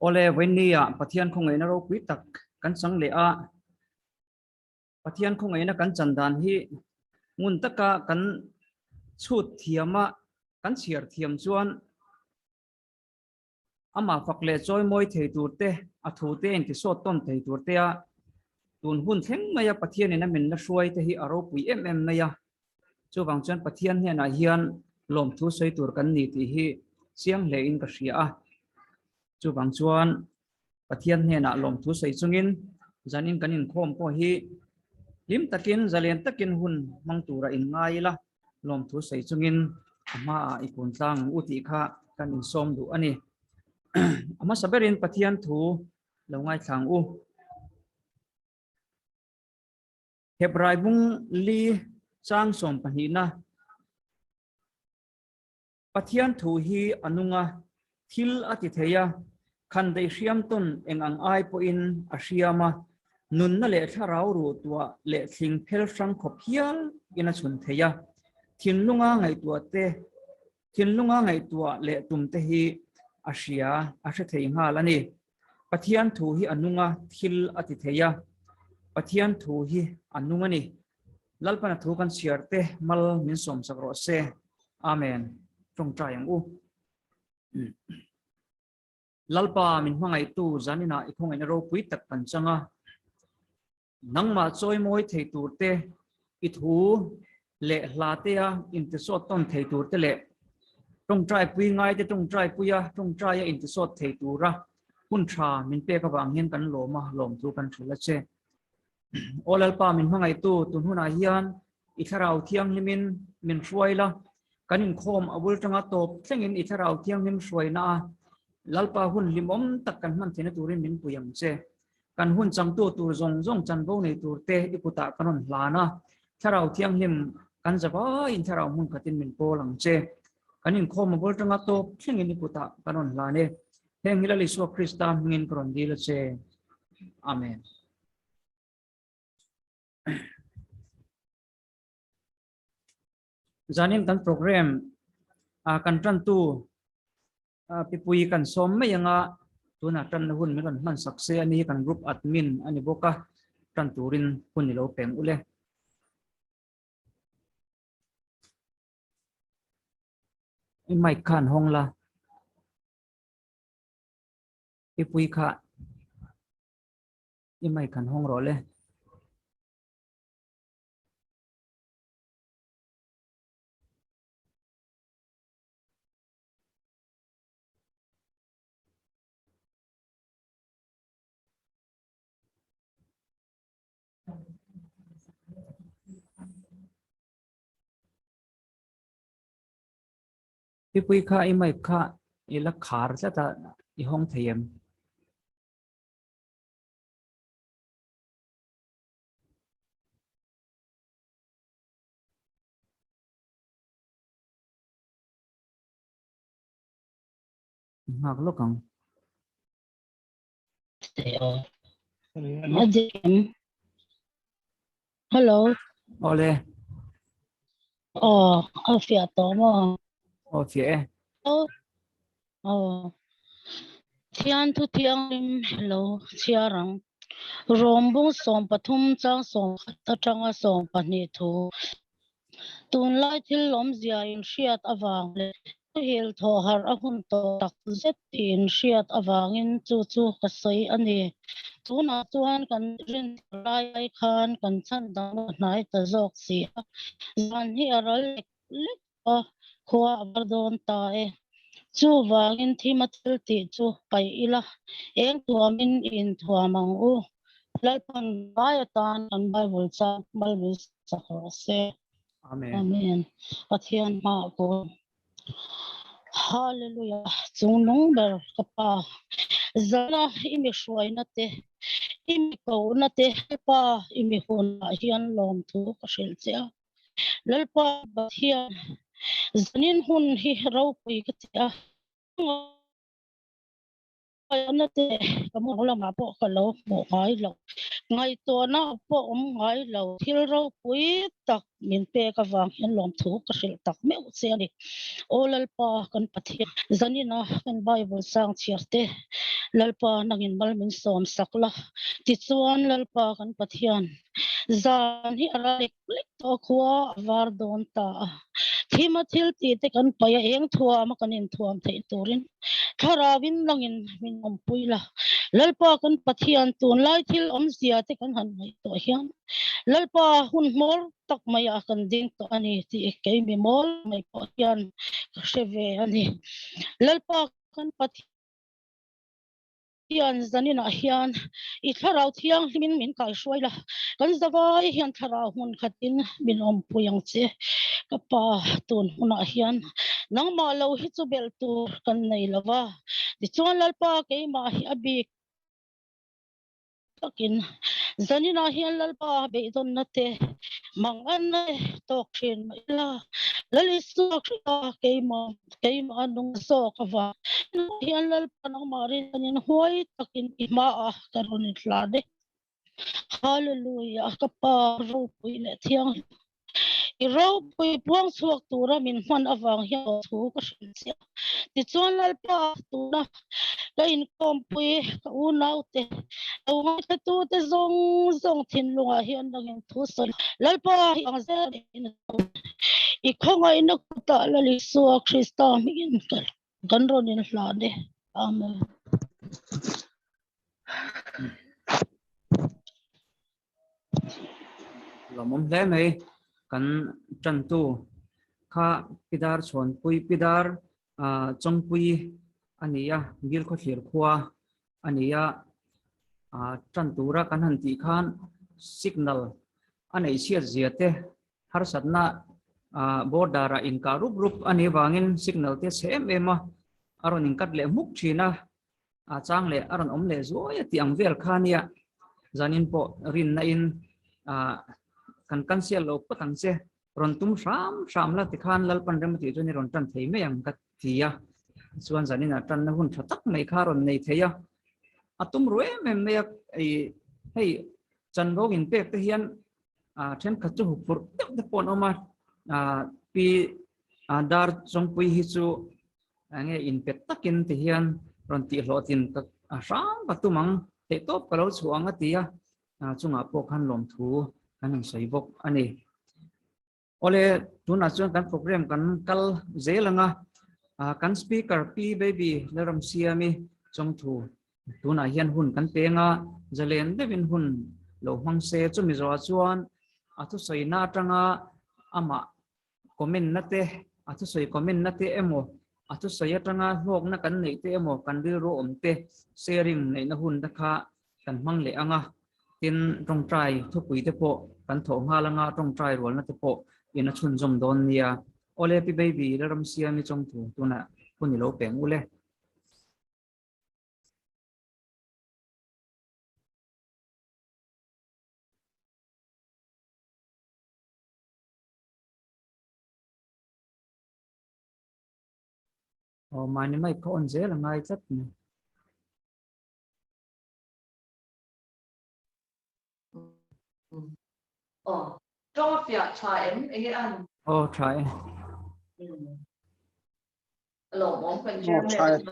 ole venia pathian không ấy nó đâu quý tắc căn sáng lệ a pathian không ấy nó căn chân đàn hi ngun tất cả căn chút thiam á căn xiar thiam chuan ama phật lệ trôi môi thầy tuột te à thu te anh thì sốt tom thầy tuột te à tuần hun theng maya pathian này mình nó xuôi te hi ROPUI này ya chu wang chuan pathian he na hian lom thu soi tur kan ni ti hi siang le in ka hria a chu wang chuan pathian he na lom thu sei chungin zanin kanin khom ko hi lim takin zalen takin hun mang tura in ngai la lom thu sei chungin ama ikun tlang uti kha kanin som du ani ama saberin pathian thu lo ngai thang u hebrai bung li chang som pahina pathian thu hi anunga thil ati theya khan dei hriam ton engang ai po in a hriama nun na le tharau ru tua le thing phel sang khop hial ina chun theya thinlunga ngai tua te thinlunga ngai tua le tum te hi a hria a hre thei nga lani pathian thu hi anunga thil ati theya pathian thu hi anunga ni lalpa na thu kan siarte mal min som sakro se amen trong trai ang u lalpa min hmangai tu zanina ikhong ina ROPUI tak kan changa nangma choi moi thei tur te I thu le hlate a in te so ton thei tur te le trong trai pui ngai te trong trai puya trong trai in te so thei tura hun tha min pe ka wang hen kan loma lom tu kan thula che olalpa min hmangai tu tun huna hian I tharau thiang limin min hruaila kanin khom abul tanga top thlengin I tharau thiang lim hruaina lalpa hun limom tak kan man thina turin min puyam che kan hun chang tu tur zong zong chan bo nei tur te ikuta kanon hlana tharau thiang lim kan jawa in tharau mun khatin min polang che kanin khom abul tanga top thlengin ikuta kanon hlane heng hilali so krista ngin kron dil che amen zanin kan program kan tran tu pipui kan som mai anga tuna tran hun mi kan man sakse ani kan group admin ani boka tran turin hun ni lo peng ule I mai khan hong la pipui kha I mai khan hong ro le pipui kha I mai kha I la khar cha ta I hong thayem ngak lo kang Hello. ole Afia to mo. fie Thian thu thiang lim hello chiarang. Rombung som pathum chang som ta changa som pani thu. Tun lai thil lom zia in hriat awang le hil tho har a hun to tak zet in hriat awang in chu chu ka sei ani tuna chuan kan rin lai khan kan chan dang nai ta jok si zan hi aral lek a khwa bardon ta e chu wangin thimathil ti chu pai ila eng tuamin in thuamang u lalpan bayatan kan bible cha bible se amen pathian ma ko hallelujah chung nong ber kapa zala imi shwaina te imi ko na te pa imi hon hian lom thu ka shil che lalpa pathian zanin hun hi ROPUI ka tia na te kamu hola ma po ka lo mo ngai lo ngai to na po ngai lo thil ROPUI tak min pe ka wang hian lom thu ka hril tak meu che ani o lalpa kan pathian zanina kan bible sang chiarte lalpa nangin malmin som sakla ti chuan lalpa kan pathian zan hi aralik lek to khuwa war don ta thima thil ti te kan paya eng thua ma kanin thuam thei turin tharawin langin min puila lalpa kan pathian tun lai thil om sia te kan han mai to hian lalpa hun mor tak maya kan ding to ani ti ke mi mol mai po hian sheve ani lalpa kan pathian zanina hian I tharau thiang min kai shwaila kan zawai hian tharau hun khatin min puyang che kapa tun huna hian nangma lo hi chu bel tur kan nei lawa ti chuan lalpa ke ma hi abi takin zanina hian lalpa be don nate mangan tok thin ila lali su ke ma nung so kawa hian lalpa nang mari zanin huai takin ima karun tlade hallelujah kapa ROPUI le thiang ROPUI puang suak tura min man awang hian thu ka hrinsia ti chuan lalpa tuna ka in kompui ka unaute awang ka tu te zong thin lunga hian nangin thu sol lalpa hi ang zer in I khonga ina kuta lali suak Krista min kan ronin hlade amen Lamom hle mai kan Chawngthu kha pidar chon pui pidar chongpui ania gil kho thlir khuwa ania Chawngthu ra kan han ti khan signal anei siat ziate har satna bordara in ka rup ani wangin signal te sem ema aron in kat le muk thina chang le aron om le zoya ti ang vel khania zanin po rin na in kan sia lo patang se ron tum ram la ti khan lal pan rem ti joni ron tan thei me yang kat tia chuan zanin tan na hun thatak mai kha ron nei theya atum ruwe me me ai hei chan ro in pek te hian then kha chu pur te pon oma pi dar chongpui hi chu ange in pet takin te hian ron ti hlotin ka ram patumang te top kalo chuanga tia chunga po khan lom thu kan sei bok ani ole tuna chuan kan program kan kal zelanga kan speaker Pi.Baby Lalramsiami Chawngthu tuna hian hun kan penga zalen devin hun lo mangse chumi zo chuan athu soina tanga ama comment nate athu soi comment nate emo athu soya tanga hok na kan nei te emo kan bil ro omte sharing nei na hun dakha kan mang le anga tin tong trai thupui te po kan tho ngalanga tong trai rol na te po ina chun jom don nia ole Pi.Baby Lalramsiami Chawngthu tuna kuni lo peng ule mani mai ko on zel ngai chat ni trong việc try em ấy ăn try lẩu món phần trên này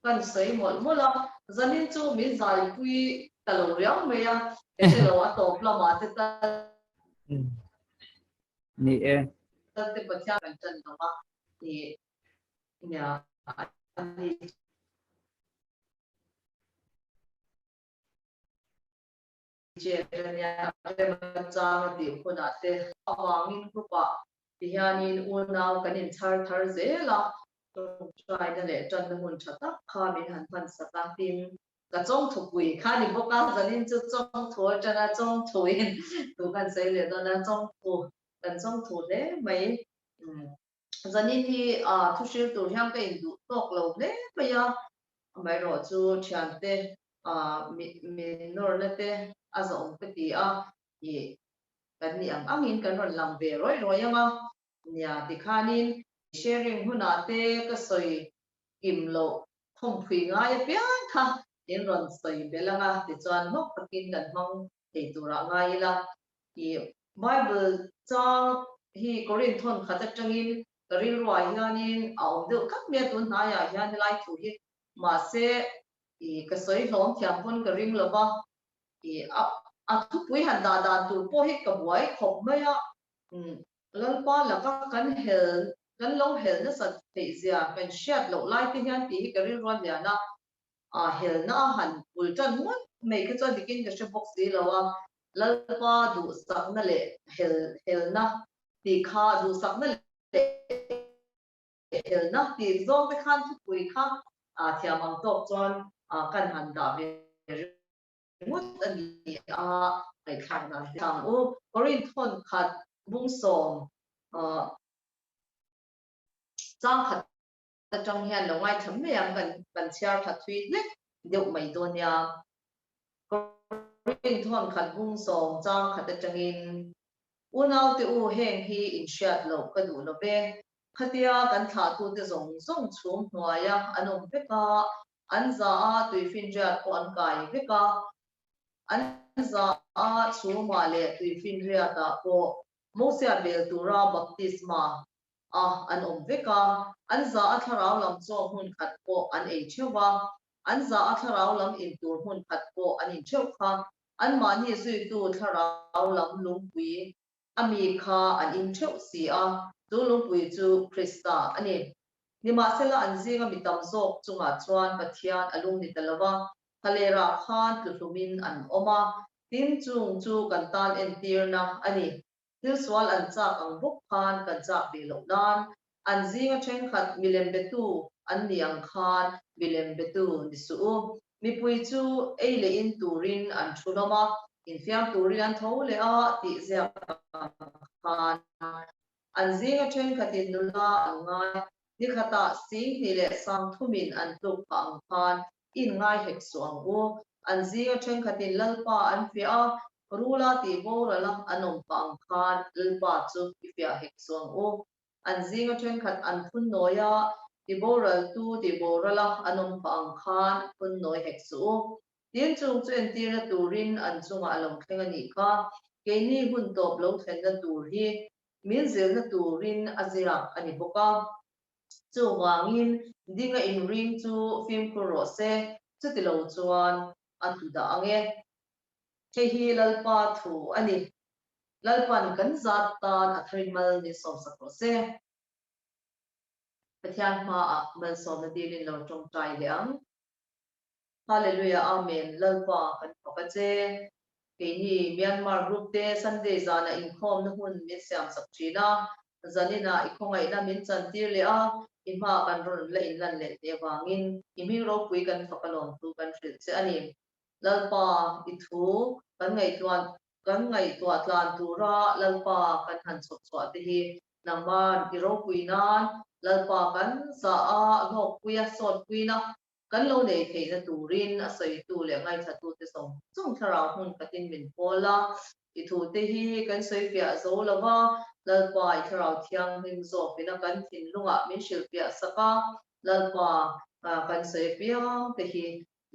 cần sấy một mua lo dân nên chú mình giải quy tờ lẩu riêng mấy à cái lẩu à tổ là mà thế ta ni ta thì bật ra phần chân đó mà thì nhà thì chế nhà cái bật ra thì cô đã thế hoàng minh cô bà thì nhà nhìn uốn nào cái nhìn thar dễ là try na le chan na hun thata kha min han phan sata tin ka chong thupui kha ni boka zanin chu chong tho chana chong thoin tu kan sei le do na chong thu kan chong thu le mai zanin hi thu shil tu hyang ka in du tok lo le pa ya mai ro chu thian te mi nor na te azong pe ti i kan ni ang in kan ron lam ve roi anga nya ti khanin sharing huna te ka soi kim lo thong phui ngai pian kha in ron soi belanga ti chuan nok takin kan mong te tura ngai la Bible chang hi Korin thon khata changin karil roi hianin aum deuh khat me tun na ya hian lai thu hi ma se ka soi hlom thiam hon ka ring lova a thu pui han da tu po hi ka buai khop mai a lalpa la ka kan long hel na sat te zia kan shat lo lai ti hian ti ka ring ron ya na hel na han ul tan mon mai ka cha dikin ka she box di lawa lalpa du sak na le hel na ti kha du sak na le hel na ti zong te khan thu pui kha thiam ang tok chuan kan han da ve mut ani kai khan na thang u Korin thon khat bung som chang khat trong hian lo ngai tham me ang kan chiar khat thui le deuh mai don ya Korin thon khat bung som chang khat atangin unau te u heng hi in shat lo ka du lo be khatia kan tha tu te zong chum hnuaya anom veka an za a tui fin ja ko an kai veka an za a chuma le tui fin ria ta ko mosia bel tura baptisma an veka an za a tharau lam cho hun khat ko an ei chewa an za a tharau lam in tur hun khat ko an in cheu kha an mani zui tu tharau lam lungpui ami kha an in cheu si a chu lungpui chu Krista ani ni ma sela an zinga mitam zok chunga chuan pathian alung ni talawa halera khan tlumin an oma tin chung chu kan tan en tirna ani til swal an chak ang buk khan kan chak bi lo nan an zinga chen khat milem betu an niang khan milem betu ni su mi pui chu eile in turin an thunoma in fiam turin an tho le a ti zia khan an zinga chen khatin nula angai ni khata sing ni le sang thumin an tuk pang khan in ngai hek suang u an zinga chen khatin lalpa an fia rula ti borala anom pang khan lalpa chu fia hek suang u an zinga chen khat an phun noya ti boral tu ti borala anom pang khan phun noi hek su tin chung chu en tira turin an chunga alom thlenga ni kha ke ni hun top lo thlenna tur hi min zel na turin azira ani boka chu wangin dinga in ring chu film kuro se chu ti lo chuan atu da ange che hi lalpa thu ani lalpan kan zat tan athrimal ni som sakro se pathian ma mal som na dilin lo tong trai leang hallelujah amen lalpa kan pakache kini Myanmar group te Sunday zana in khom na hun min siam sakchina zanina ikhongai na min chantir le a ima kan ron la in lan le te wangin imi ro pui kan phakalom tu kan hril che ani lalpa ithu kan ngai tua tlan tura lalpa kan han chot chwa te hi nangman iro pui nan lalpa kan za a ngok puya sot puina kan lo nei thei na turin a soi tu le ngai tha tu te som chung tharau hun katin min pola I thu te hi kan soi pia zo lawa lalpa I tharau thiang hing zo pina kan thin lunga min shil pia saka lalpa kan soi pia te hi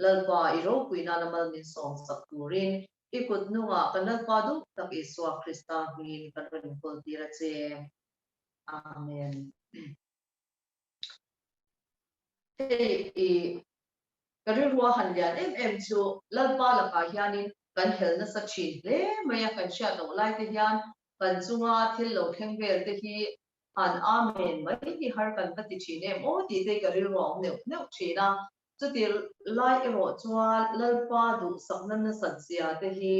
lalpa I ro puina namal min som sak turin ikut nunga kan lalpa du tak iswa Krista hin kan rin kol tira che amen Karir ruwa hanlian em chu lalpa laka hianin kan helna sachin le maya kan sha lo lai te hian kan chunga thil lo thleng vel te hi an amen mai hi har kan pati chine mo ti te karir ruwa neu china chu ti lai ero chua lalpa du saknan na satsia te hi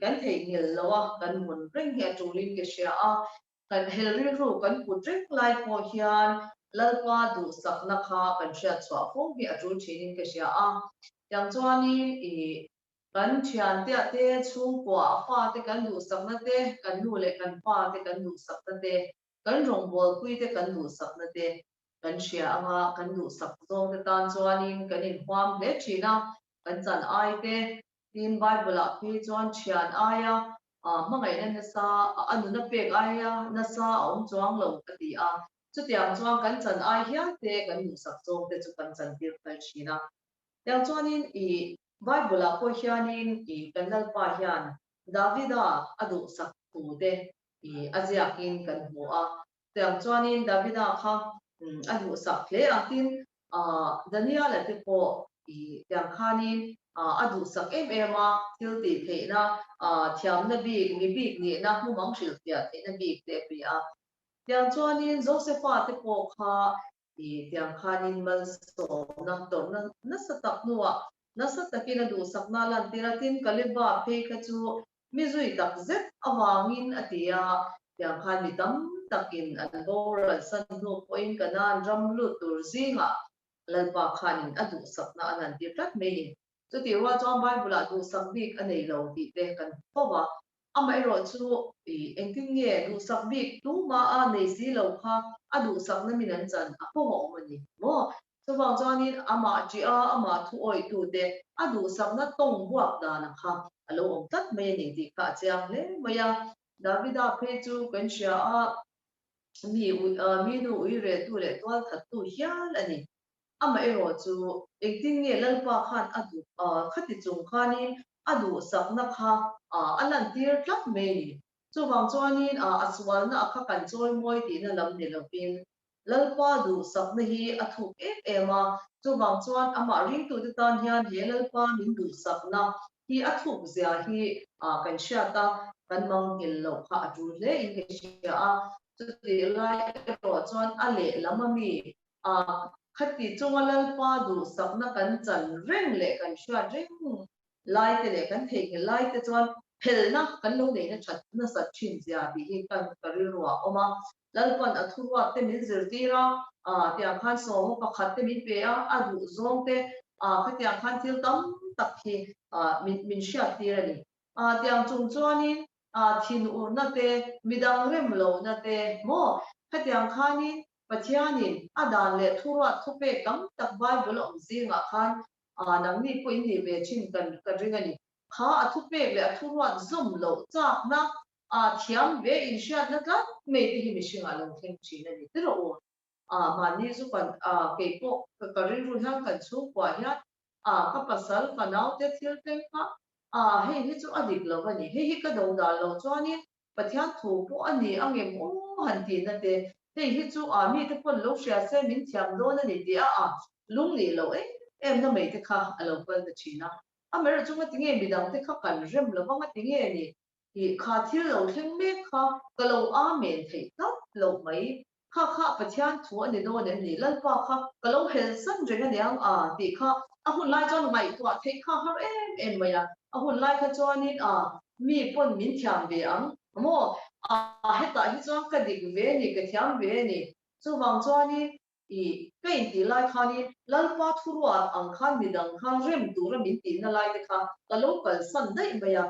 kan thei ngil lawa kan mun ring hi atulin ke sha a kan helri ru kan putrek lai po hian lalpa du sakna kha kan sha chwa phong hi atul thinin ke sha a yang chuani kan thian te chung kwa fa te kan du sakna te kan nu le kan pa te kan du sakna te kan rong bol pui te kan du sakna te kan sha anga kan du sak zong te tan chuanin kan in hwam le thina kan chan ai te tin bible a phi chuan thian aya mangai na sa anu na pek aya na sa ong chuang lo ati a chu tiang chuang kan chan ai hian te kan nu sak zong te chu kan chan tir phal thina tiang chuanin bible a ko hianin kan lalpa hian Davida adu sak tu te aziakin kan hua tiang chuanin Davida kha adu sak hle atin Daniel ate po tiang khanin adu sak ema thil ti theina thiam na bi mi bik ni na hu mang shil tia theina bik te pia tiang chuanin Josepha te po kha tiang khanin mal so na to na satak nuwa na satakin adu sakna lan tiratin kaliba phe ka chu mizui tak zet awangin atia tiang khan mi tam takin an boral san nu point kana ramlu turzinga lalpa khanin adu sakna anan ti plat me chu ti wa chong bible adu sakbik anei lo ti te kan howa amai ro chu engking nge du sakbik tu ma a nei si lo kha adu sakna minan chan a ho mani mo chu wang chuanin ama chi a ama thu oi tu te adu sakna tong buak da na kha alo om tat me ni ti kha chiang le maya Davida phe chu kan sha a mi nu ui re tu le twal that tu hial ani ama ero chu engting nge lalpa khan adu khati chung khanin adu sakna kha alan tir tlat me ni chu wang chuanin aswal na akha kan choi moi ti na lam ni lopin lalpa du sakna hi athuk ema chu wang chuan ama ring tu te tan hian he lalpa min du sakna hi athuk zia hi kan sha ta kan mang hil lo kha atu le in ke sha a chu ti lai ro chuan ale lamami khati chunga lalpa du sakna kan chan reng le kan sha reng lai te le kan thei lai te chuan phelna kan lo nei na that na sat thin zia bi hi kan kari ruwa oma lalpan athurwa te min zirtira tiang khan so ho pakhat te min pe adu zong te khatiang khan thil tam tak hi min sha tira ni tiang chung chuanin thin urna te midang rem lo na te mo khatiang khanin pathianin adan le thurwa thupe kam tak bible om zinga khan nang ni ko in ni ve chin kan ringani kha athupe le athurwa zum lo chak na thiam ve in shat na tla me ti hi mishinga lo thleng china ni tiro mani zu kan ke po ka ri ru hang kan chu kwa hian ka pasal ka nau te thil teng kha hei hi chu adik lo ani hei ka do da lo chuani pathian thu po ani angem o han ti na te hei hi chu mi te pon lo sha se min thiam do na ni ti lung li lo em na me te kha alo pal ta china amera chu ma tinge midang te kha kan rem lo ma tinge ni hi kha thil lo thleng me kha ka lo men thei tap lo mai kha pathian thu ani do ne ni lalpa kha ka lo hel san renga niang ti kha hun lai chon mai to thei kha har em maya hun lai kha chuanin mi pon min thiam ve ang mo heta hi chuan ka dik ve ni ka thiam ve ni chu wang chuanin kain ti lai khani lalpa thurwa ang khan midang khan rem tu ra min ti na lai te kha ka lo kal san dai maya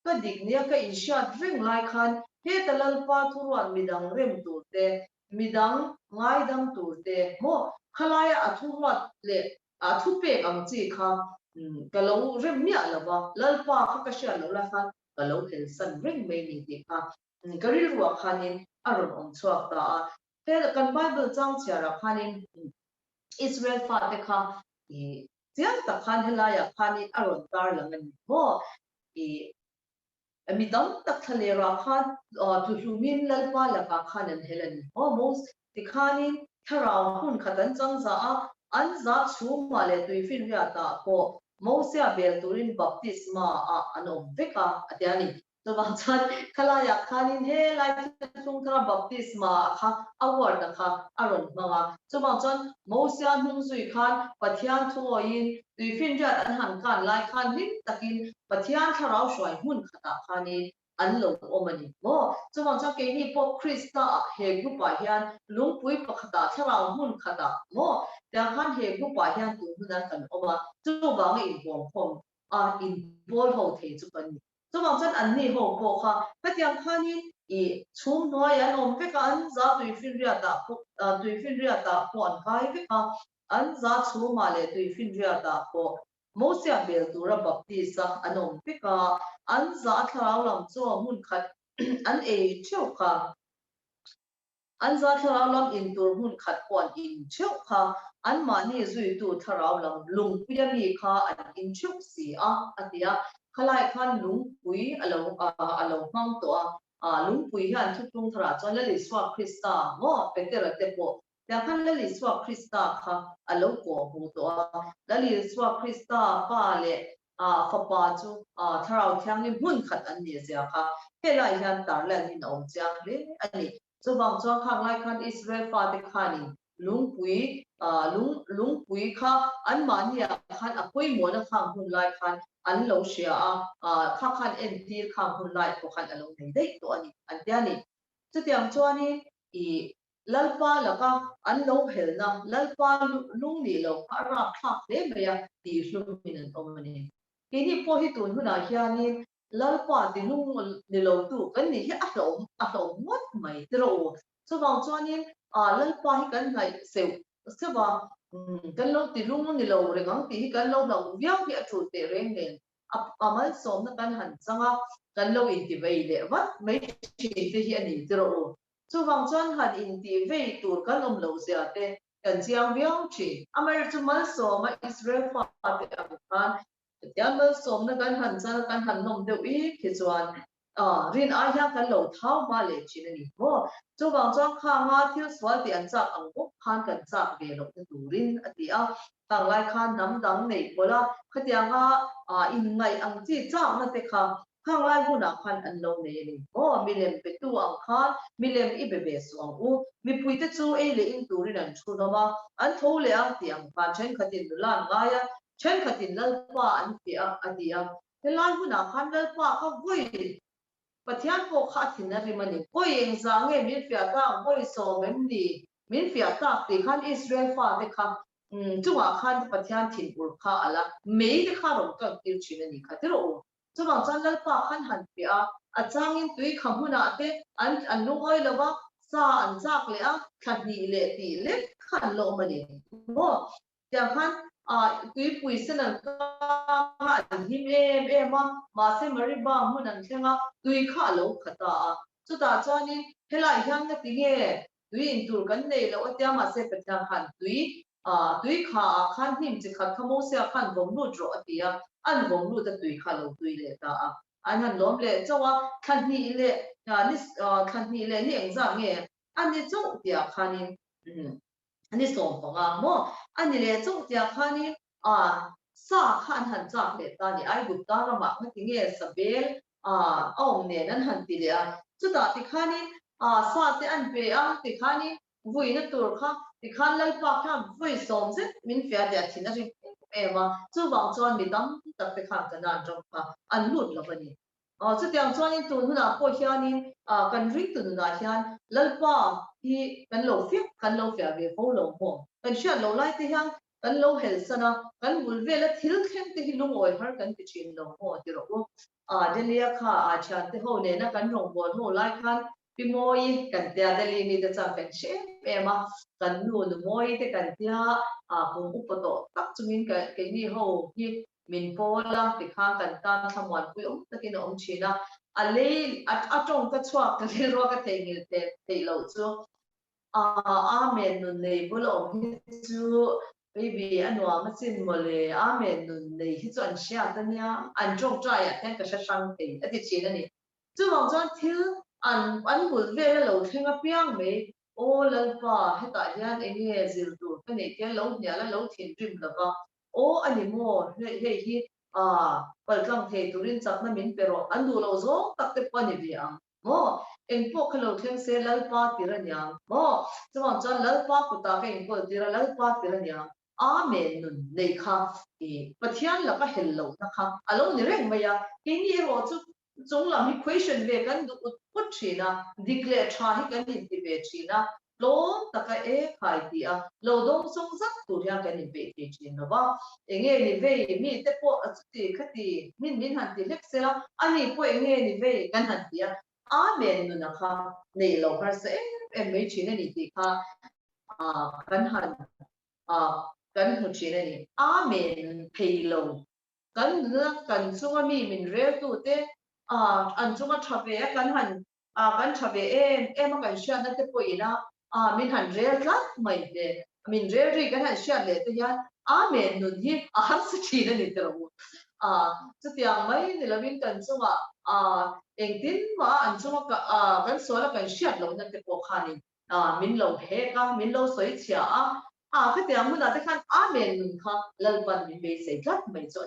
ka dik nia ka in shat reng lai khan he ta lalpa thurwa midang rem tu te midang ngai dam tu te mo khalaya athurwa le athupe ang chi kha ka lo rem mia lawa lalpa kha ka sha lo la kha ka lo hel san reng me ni ti kha kari ruwa khanin aron om chuak ta he kan bible chang chiara khanin Israel fa te kha chiang ta khan helaya khanin aron tar langan mo mi dam tak thale ra khan tu hlumin lalpa la ka khanan helani almost ti khanin tharau hun khatan chang za an za chu ma le tuifin ria ta ko mosia bel turin baptisma anom veka atiani to bang chan khala ya khanin he lai chung thara baptisma kha award kha aron manga to bang chan mosia hung zui khan pathian thuoin tuifin ria an han kan lai khan lim takin pathian tharau shwai hun khata khani an lo omani mo chuwang cha ke ni pop krista he gupa hian lungpui pakhata tharau hun khata mo ta khan he gupa hian tu hunan kan oma chuwang in bom khom in bol ho the chu kan chuwang chan an ni ho po kha patiang khani chum no ya nom pe ka an za tuifin ria ta po an kai pe ka an za chu ma le tuifin ria ta po mosia bel tura baptisa anom pika an za tharau lam cho mun khat an cheu kha an za tharau lam in tur mun khat pon in cheu kha an ma ni zui tu tharau lam lung pia mi kha an in cheu si atia khalai khan lungpui alo mang to lungpui han thutung thara chon lali swa krista mo petera tepo ya khan lali swa krista kha alo ko hu to lali swa krista pa le fapa chu tharau thyang ni mun khat an ni sia kha helai han tar la ni om chang le ani chu bang cho khang lai khan Israel fa te khani lungpui lungpui kha an mania khan apoi mo na khang hun lai khan an lo shia kha khan en tir khang hun lai ko khan alo nei dei to ani an tiani chu tiang chuani I lalpa laka an lo hel na lalpa lung ni lo ra thak le meya ti hlum min an omani kini po hi tun huna hiani lalpa ti lung ni lo tu kan ni hi a lo mot mai tro chu bang chuani lalpa hi kan ngai sewa kan lo ti lung ni lo rengang ti hi kan lo lo viau hi a thu te reng nen amal som na kan han changa kan lo in ti vei le wat mai chi te hi ani tro chu wang chuan han in ti vei tur kan om lo sia te kan chiang viau chi amar chu mal som Israel fa te kan tiang mal som na kan han chang kan han nom deu I khi chuan rin a ya kan lo thau ma le chin ani mo chu wang chuan kha nga thil swal ti an chak ang bok khan kan chak ve lo te turin ati a tang lai khan nam dang nei bola khatianga in ngai ang chi chak na te kha khang lai huna khan an lo nei ni mo milem pe tu ang khan milem I bebe so ang u mi pui te chu e le in turin an thu no ma an tho le ang ti ang pa chen khatin lan nga ya chen khatin lalpa an ti a ati a helai huna khan lalpa kha voi pathian ko kha thin ri mani ko eng za nge min fia ta voi so mem ni min fia ta ti khan Israel fa te kha chunga khan pathian thin ur kha ala mei te kha ro ka tir chin ani kha te ro chunga chan lalpa khan han pia a changin tui khamuna te an lu oi lawa sa an chak le a khani le ti le khan lo mani mo ya khan tui pui senan ka an him em ma se mari ba mun an thenga tui kha lo khata chu ta chani helai hyang na ti nge tui in tur kan nei lo atia ma se petang khan tui kha khan him chi khat khamo se khan bom lu dro atia an bom lu ta tui kha lo tui le ta an han lom le chawa khani le khani le ni exam nge an ni chu tia khanin ani som panga mo ani le chu tia khanin sa khan han chak le ta ni ai gup ta ra ma ti nge sabel om ne nan han ti le chu ta ti khanin sa te an pe ti khanin vui na tur kha ti khan lalpa kha vui som se min fia de thina ri ema chu wang chon mi dam tak te khan ka nan jong kha an lut lo bani chu tiang chuan in tu huna po hianin kan ring tu na hian lalpa hi kan lo fia ve ho lo mo kan sha lo lai te hian kan lo hel sana kan bul ve la thil khem te hi lung oi har kan ti chin lo mo ti ro delia kha chan te ho ne na kan rong bol ho lai khan pi moi kan tia deli ni te chang kan she ema kan nu nu moi te kan tia pung upato tak chungin ka ke ni ho hi min pola ti kha kan ta thamwan pui takin om china ale atong ka chwa ka le ro ka thengil te lo chu amen nun nei bolo chu baby anwa ma chin mole amen nun nei hi chuan sia tania an jong trai a ten ka sang te ati china ni chu wang chuan thil an bul ve lo thenga piang me o lalpa heta hian enge zil tu ka nei te lo nya la lo thin rim lova o ani mo he hi palkam the turin chakna min pero an du lo zo tak te pani bi ang mo en po khalo theng se lalpa tiranya mo chuan chan lalpa puta ka in ko tira lalpa tiranya amen nun nei kha pathian la ka hello na kha alo ni reng maya kini ro chu chung lam equation ve kan du put thina declare tha hi kan in ti ve thina lo taka e khai ti a lo dong song zak tu ya kan in ve ti chin no ba enge ni ve mi te po ati khati min han ti lek sela ani po enge ni ve kan han ti a amen nun na kha nei lo har se em me chin ni ti kha kan han kan hu chin ni amen pelo kan na kan sunga mi min re tu te an sunga thabe kan han kan thabe em kan sha na te poina min han re la mai te min re ri kan han sha le te yan amen nun hi har sa thi na ni te ro chút tiếng mấy thì là bên cần chung em tin mà anh chung cái số là cái share lâu nên cái cuộc hành mình lâu hết mình lâu soi chia cái tiếng mình là cái khăn amen ha lalpan mình bị say gắt mấy chọn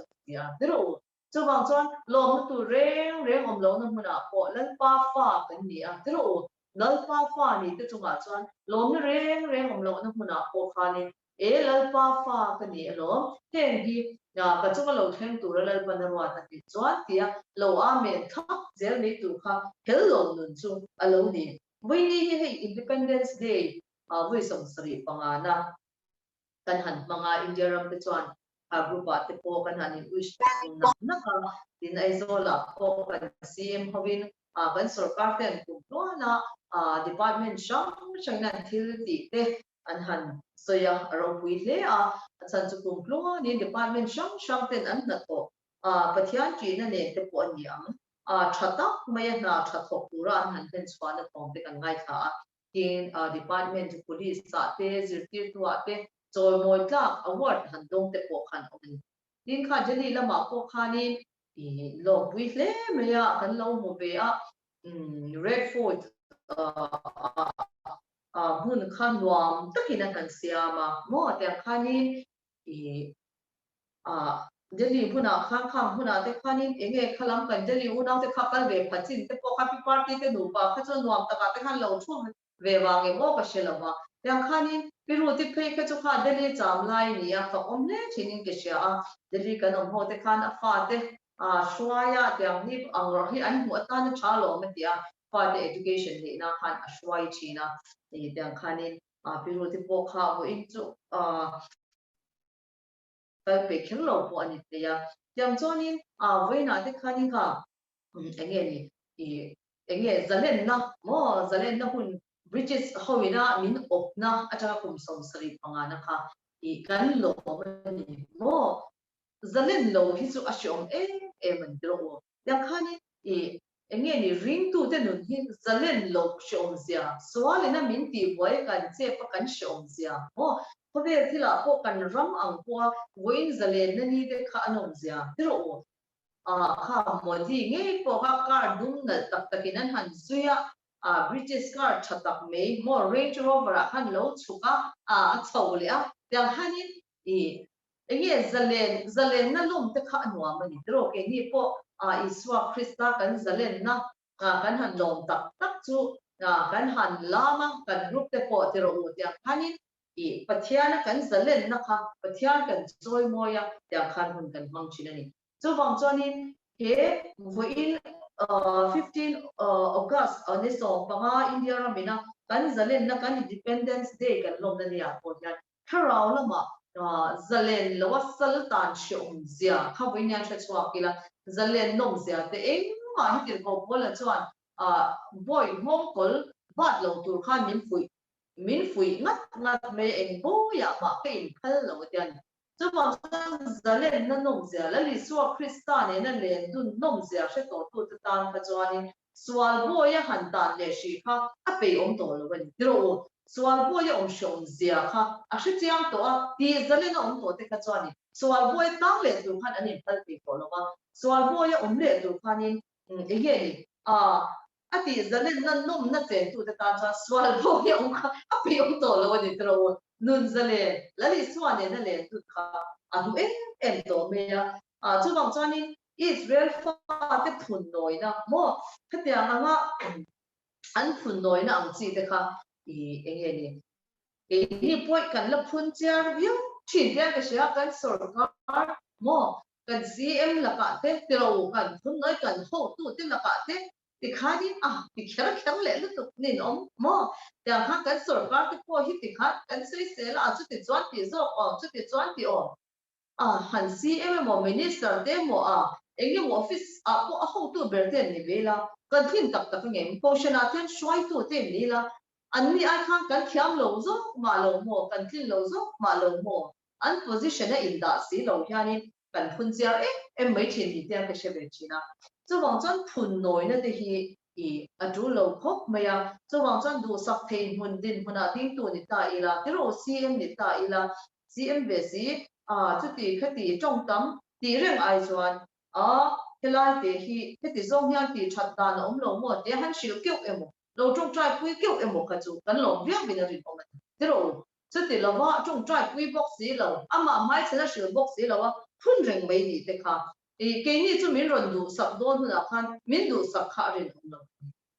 thế rồi cho bằng chọn lom tu reng reng lâu nó mình có lalpa pha cái gì thế rồi lalpa pha này cái chung chọn lom reng reng lâu nó mình có khăn này lalpa pha cái gì lom thế thì cái chung lâu thêm tu lalpa nó rồi thì chọn thì lâu amen thắp giờ này tu ha hello nun chung lâu đi với đi hay Independence Day với song sari pangana kan han mga India ram te chuan grupa te po kan han in wish na ka tin ai zola po kan CM hovin kan sarkar ten ku na department shang changna thil ti te an han soya ROPUI le chan chu kum plo ni department shang ten an na to pathian chi na ne te po niam thata mai na thatok pura an han ten chwa na tong te kan ngai tha in department police sa te zirtir tu te rồi mỗi cái award hành động te po khan ông tin kha jeli lama po khani lo pui le me ya kan lo mo be red fort hun khan luam takina kan siama mo te khani jeli huna khang huna te khani enge khalam kan jeli huna te khakal ve phachin te po happy party te nu pa khachon luam ta ka te khan lo thu ve wange mo ka shelama yang khani piru ti phe ka chu kha deli cham lai ni a fa om le thinin ke sha deli kan om ho te khan a fa te shwaya tyang ni angro hi an mu ta na tha lo me tia fa te education ni na khan a shwai china ni tyang khani piru ti po kha mo in chu cái bị khiến lộ bộ anh thì tiêm cho nên với nào thì khani cả anh nghe giờ lên na mo giờ lên na hun British hoi na min op na acha kum som sari panga na kha kan lo ni mo giờ lên lo hi chu ashom man dro yang khani anh nghe ni ring tu te nun hi giờ lên lo shom zia swal na min ti boy kan che pa kan shom zia mo có vẻ thì là có cần ram ang qua với zalen nên đi để khá nông gia thế rồi khá một thì nghe có các car đúng là tập tập cái hắn suy British car chặt tập mấy more Range Rover hắn lâu chuka chầu lẽ đang hắn đi nghe zalen nó lùm để khá nông mà đi rồi cái này có Iswa Krista cái zalen na cái hắn lùm tập tập chu cái hắn lama cái group để có thế rồi đang hắn PATHIAN kan zalen na kha PATHIAN kan joy moya ya khan hun kan mang china ni chu wang chonin he voin 15 August ani so panga India ramina kan zalen na kan Independence Day kan lom na ya ko ya tharau lama zalen lawasal tan shom zia kha voin ya chwa kila zalen nom zia te eng ma hi tir ko bola chuan boy mom kol bat lo tur khan min phui ngắt me eng bo ya ma kein phal lo tian chu bang zalen na nom zia la li suwa Krista na len dun nom zia she to tu tan ka chuanin swal bo ya han tan le shi kha a pe om to lo ban dro swal bo ya om shom zia kha a she chiang to a ti zalen om to te ka chuanin swal bo ya tang le tu khan anin phal pe ko lo ma swal bo ya om le tu khanin ege ati zalen na nom na chen tu ta cha swal bo ya om kha a pe om to lo ni tro nun zalen la li swan ne na le tu kha anu em to me ya chu bang chanin Israel fa te phun noi na mo khatia nga an phun noi na ang chi te kha enge ni poi kan la phun chiar view thin te ka sia kan sarkar mo kan CM la ka te tro kan phun noi kan ho tu te la ka te ti khani ti khar le lu tu nin om mo ta ha kan sarkar te po hi ti kha kan sei se la chu ti chuan ti zo chu ti chuan ti han CM mo minister te mo engem office po ho tu berten ni vela kan thin tak tak ngem poshana ten shwai tu te ni la anni ai khang kan khiam lo zo ma lo mo kan thin lo zo ma lo mo an position a in da si lo hiani kan phun chia em mai thin ti te ka shebe china chu wang chon phun noi na te hi adu lo khop maya chu wang chon du sak thein hun din huna ding tu ni ta ila tiro CM ni ta ila CM ve si chu ti khati trong tam ti reng ai chuan helai te hi heti zong hian ti that dan om lo mo te han shil keu emo lo trong trai pui keu emo kha chu kan lo viak bin rin om ti ro chu ti lawa trong trai pui box si lo ama mai chana shil box si lo phun reng mai ni te kha e ke ni chu min ron du sak don na khan min du sak kha rin om lo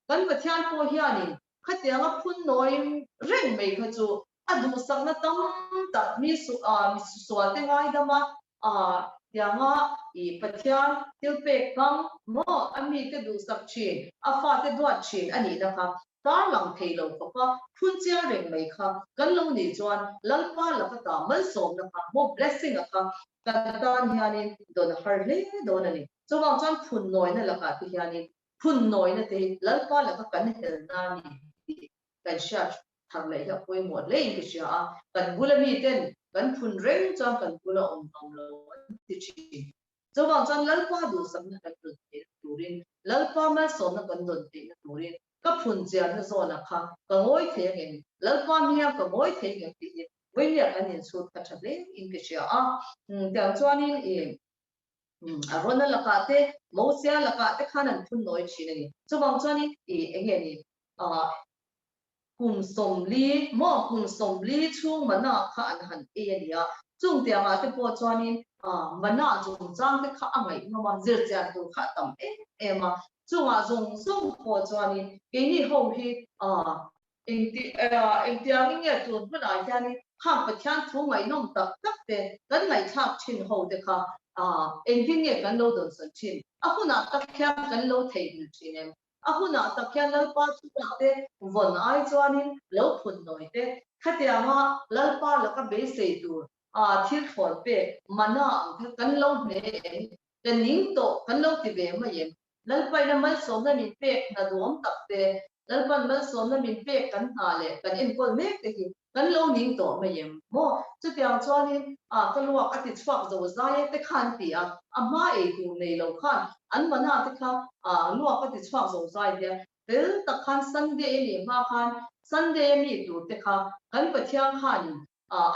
kan pathian po hianin khatianga phun noi reng mai kha chu adu sak na tam tak mi su te ngai dama tianga I pathian tilpe kam mo ami te du sak chin afa te duat chin ani da kha tar lang thei lo ka phun chia reng mai kha kan lo ni chuan lalpa la ka ta mal som na kha mo blessing a kha kan tan hianin don har le don ani chawang chuan phun noi na la ka ti hianin phun noi na te lalpa la ka kan hel na ni kan sha thar le ya poi mo le ki sha kan bulami ten kan phun reng chuan kan bula om lo ti chi chawang chuan lalpa du sam na kan don te turin lalpa mal som na kan don te turin ka phun chia na zo na kha ka ngoi the ngen lalpa mia ka ngoi the ngen ti when ya kan in sut ka thale in ke sia ta chuan in rona la ka te mo sia la ka te khanan phun noi chi ni chawang chuan in again kum som li chung mana kha an han nia chung te ma te po chuanin mana chung chang te kha angai no ma zir jan tu kha tam ma chunga zong po chuanin ke ni ho hi eng tiang nge tu bana hian kha pathian thu ngai nom tak tak te kan ngai thak chin ho te kha eng nge kan lo don san chin ahuna tak kya kan lo thei bil chin ahuna takhian lalpa chu te von ai chuanin lo phun noi te khatianga lalpa la ka be sei tu thil thol pe mana kan lo ne kan ning to kan lo ti ve ma yen lalpa na mal som na min pe na duam tak te lalpa mal som na min pe kan ha le kan en pol mek te hi kan lo ning to ma yen mo chu tiang chuanin kan luak ati chwak zo zai te khan ti ama e tu nei lo khan an mana te kha luak ati chwak zo zai dia tel tak khan sunday ni ma khan sunday mi tu te kha kan pathian khan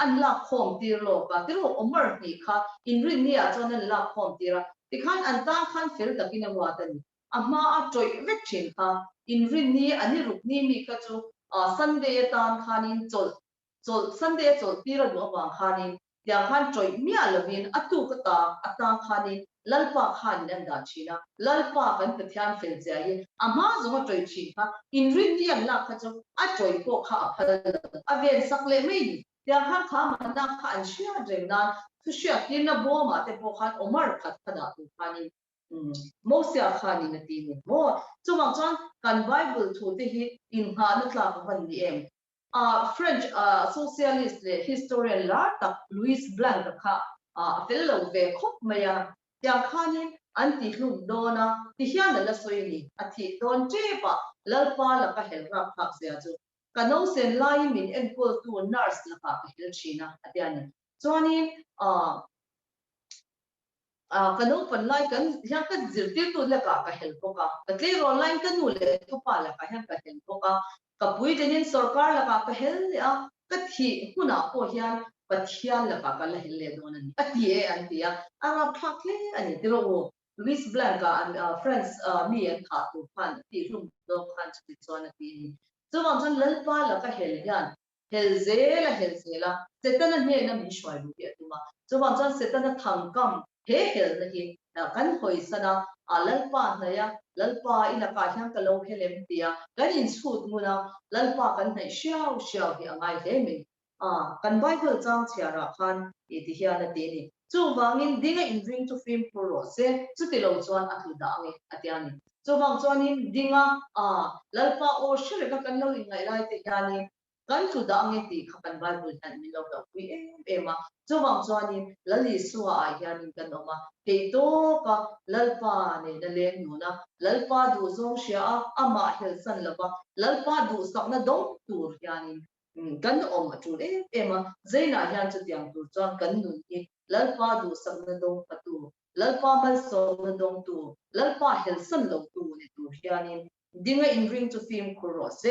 an la khom tir lo ka tir ho omar ni kha in rin ni a chon an la khom tira ti khan an ta khan fel takin wa ta ni ama a troi vek chin kha in rin ni ani ruk ni mi ka chu sunday tan khan in chol sunday chol tira do wa khan in yang khan troi mi a lovin atu ka ta ata khan in lalpa khan nan da china lalpa kan pathian fel jai ama zo troi chi kha in rin ni an la kha chu a troi ko kha phal a ven sak le mai yang khan kha ma na kha an shia reng na su shia tin na bo ma te bo khan omar khat khada tu khani mo sia khani na ti ni mo chuwang chuan kan bible thu te hi in ha na tla ko han ni em French socialist le historian la tak Louis Blanc kha fel lo ve khop maya yang khanin anti hlum dona ti hian la soini athi don chepa lalpa la ka hel ra khak sia chu kano sen lai min en pol tu nurse la ka hel china atiani chuanin kano pan lai kan hian ka zirtil tu la ka hel ko ka tle online kan nu le tu pa la ka hian ka hel ko ka pui denin sarkar la ka hel ka thi huna ko hian pathian la ka la hel le don ani ati antia arab thakle ani tiro Louis Blanc and friends me and Katu pan ti room do kan chi chona ti so wang chan lalpa la ka hel yan helzela setana he na mi shwai lu ya tuma so wang chan setana thangkam he hel na hi kan hoi sana lalpa na ya lalpa ina ka hyang ka lo helem tia kan in chut muna lalpa kan nai shiao hi angai he mi kan bible chang chiara khan ti hian na ti ni chu wangin dinga in bring to film pro se chu ti lo chuan a thu da nge atiani chu wang chuan in dinga lalpa o shire ka kan lo in ngai lai te yani kan thu da nge ti khapan bible han mi lo da wi ema chu wang chuan in lali suwa a yani kan oma te to ka lalpa ne na le nu na lalpa du zong sha ama hel san laba lalpa du sak na dong tur yani kan om tu ema zaina hian chu tiang tu chuan kan nun ni lalpa du samna dong patu lalpa mal so na dong tu lalpa hel san lo tu ni tu hianin dinga in ring to film cross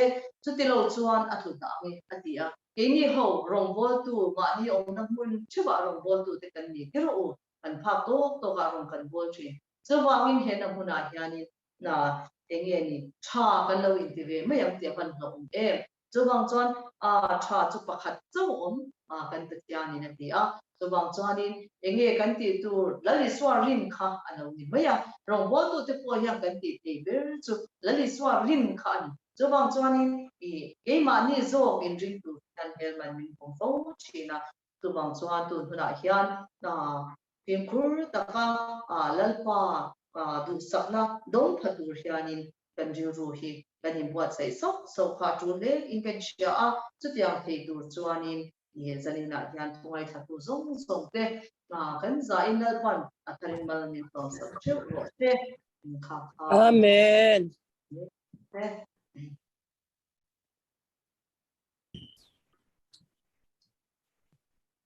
chu ti lo chuan a thu da nge atia ke ni ho rongbol tu ma ni om na mun chuwa rongbol tu te kan ni ro an phak to ka rong kan bol chi chawangin he na huna hianin na enge ni tha kan lo in ti ve mai am ti kan lo em chawang chuan tha chu pakhat chu kan pathian in ti a chawang chuanin enge kan ti tu lali swar rin kha alo ni maya rong bol tu te po hian kan ti te ber chu lali swar rin kha ni chawang chuanin e ma ni zo in ring tu kan hel man min pong fo china chawang chuan tu huna hian pimkhur taka lalpa du sakna dong phatur hianin kan ru hi kan in buat sai so kha tu le in kan chia a chutiang thei tur chuanin ye zanina hian thungai thatu zong zong te kan za in lalpan atharin mal min to sa chu ro te kha Amen.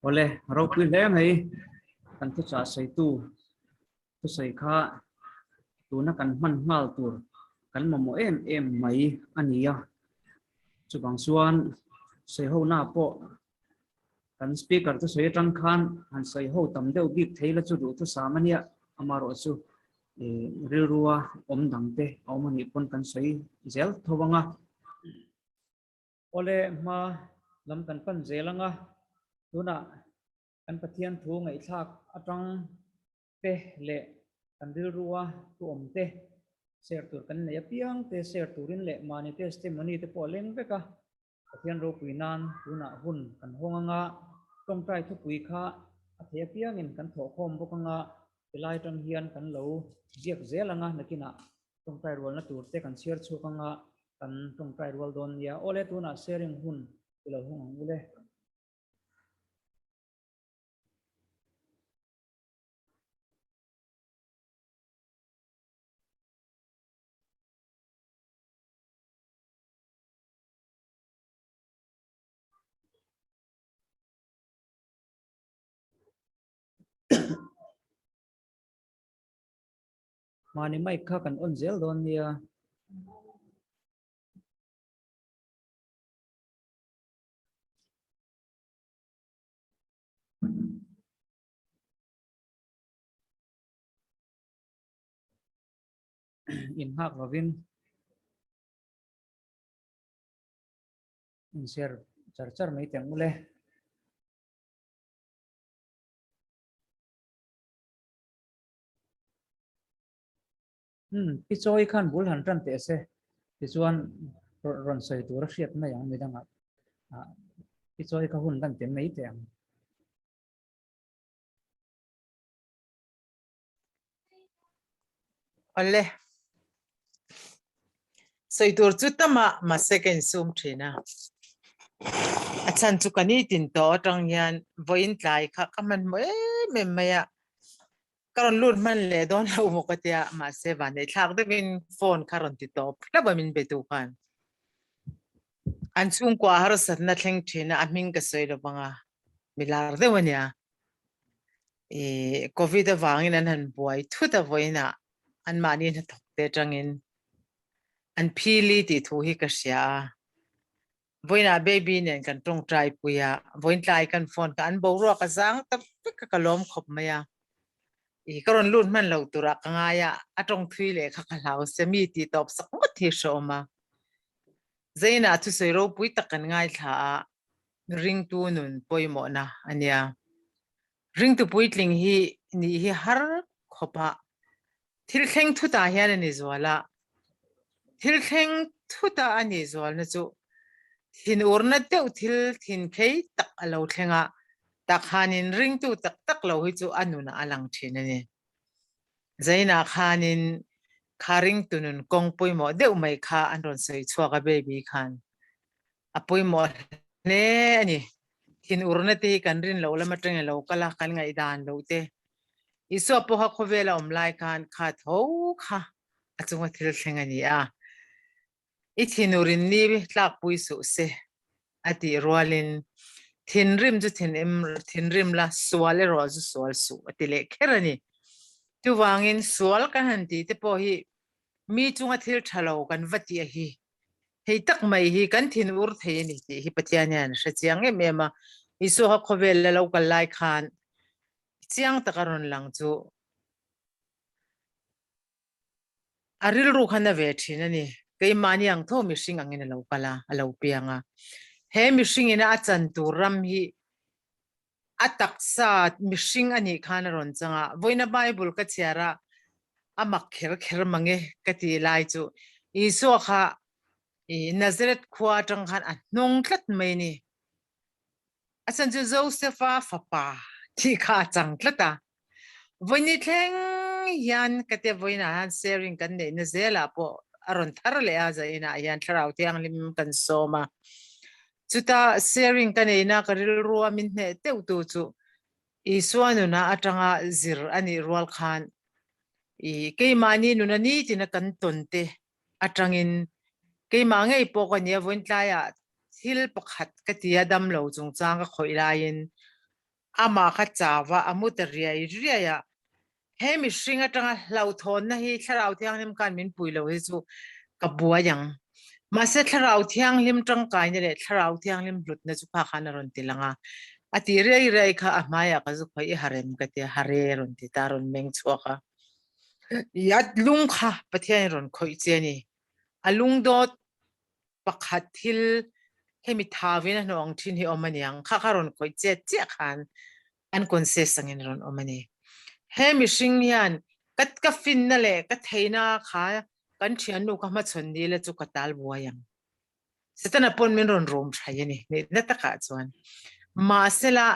Ole ROPUI le mai kan thu cha sei tu sei kha tu na kan man ngal tur kan mo em mai ania chu bang suan sei ho na po kan speaker tu sei tang khan han sei ho tam deuh bik theila chu du tu samania amaro chu rilruwa om dangte awmani pon kan sei zel thowanga ole ma lam kan pan zelanga tuna kan pathian thu ngai thak atang te le kan rilruwa tu om te share tur kan ne piang te share turin le mani testimony te po leng beka pathian ROPUI nan tuna hun kan honganga tong trai thu pui kha athia piang in kan tho khom bokanga pilai tang hian kan lo jiak zelanga nakina tong trai rol na tur te kan share chukanga kan tong trai rol don ya ole tuna sharing hun lo hong ule mani mai kha kan on zel don nia in hak lovin in share char mai teng ule pichoi khan bul han ran te se pichuan ron sei tur hriat na yang midanga pichoi ka hun kan tem mai teng Ole. Sei tur chu tama ma second zoom thina. Achan chu kani tin to tang yan voin tlai kha kaman mo maya. Karon lut man le don lo mo katia ma se van ne thak de bin phone karon ti top la ba min betu kan. An chung kwa har sat na thleng thina aming ka sei lo banga milar de wanya. Covid wangin an han buai thu ta voina an mani na thok te tangin an phili ti thu hi ka sia voina baby nen kan tong trai puya voin tlai kan phone ka an bo ro ka zang ta ka lom khop maya karon lut man lo tura ka nga ya atong thui le kha ka lau se mi ti top sak ma thi shoma zaina thu sei ROPUI takan ngai tha ring tu nun poimo na ania ring tu puitling hi ni hi har khopa thil thleng thu ta hian ani zwala thil thleng thu ta ani zwal na chu thin urna teu thil thin khei tak alo thlenga tak hanin ring tu tak tak lo hi chu anuna alang thin ani zaina khanin kharing tunun kong poimo deu mai kha anron sei chuaka baby khan apoimo ne ani thin urna te kan rin lo lama teng lo kala kal ngai dan lo te iso po ha khovela omlai kan kha tho kha achunga thil thlenga ni a I thinurin ni tlak pui su se ati roalin thinrim ju thinrim la sual ro ju sual su ati le kherani tu wangin sual kan hanti te po hi mi chunga thil thalo kan vati a hi hei tak mai hi kan thin ur thei ni ti hi pathian yan sha chiang em ema iso ha khovel la lo kal lai khan chiang takaron lang chu aril ru khana ve thina ni ke mani ang tho mi sing angin lo kala alo pianga he mi sing ina achan tu ram hi ataksa mi sing ani khana ron changa voina bible ka chiara amak kher mange kati lai chu iso kha I Nazareth khwa tang khan nong tlat mai ni asan chu Josepha fapa thi kha chang tlata voini thleng yan kate voina han sharing kan nei na zela po aron thar le a za ina yan tharau tiang lim kan soma chuta sharing kan nei na karil ruwa min ne teu tu chu I suanu na atanga zir ani rual khan I keimani nuna ni tina kan tonte atangin keimangei pokania vointlaya thil pakhat katia dam lo chung chang ka khoirain ama kha chawa amutaria ria he mi sringa tanga lau thon na hi tharau thiang lim kan min puilo hi chu kabua yang ma se tharau thiang lim tang kai ne le tharau thiang lim lut na chu pha khana ron tilanga ati rei rei kha amaya ka zu khoi harem ka te hare ron ti taron meng chuaka yat lung kha pathian ron khoi cheni alung dot pakhat thil hemi thawina nong thin hi omaniang kha kharon khoi che che khan an konses angin ron omani he mi hring hian kat ka fin na le ka theina kha kan thian nu ka ma chon ni le chu ka tal buayang setana pon min ron rom thai ni na ta ka chuan ma sela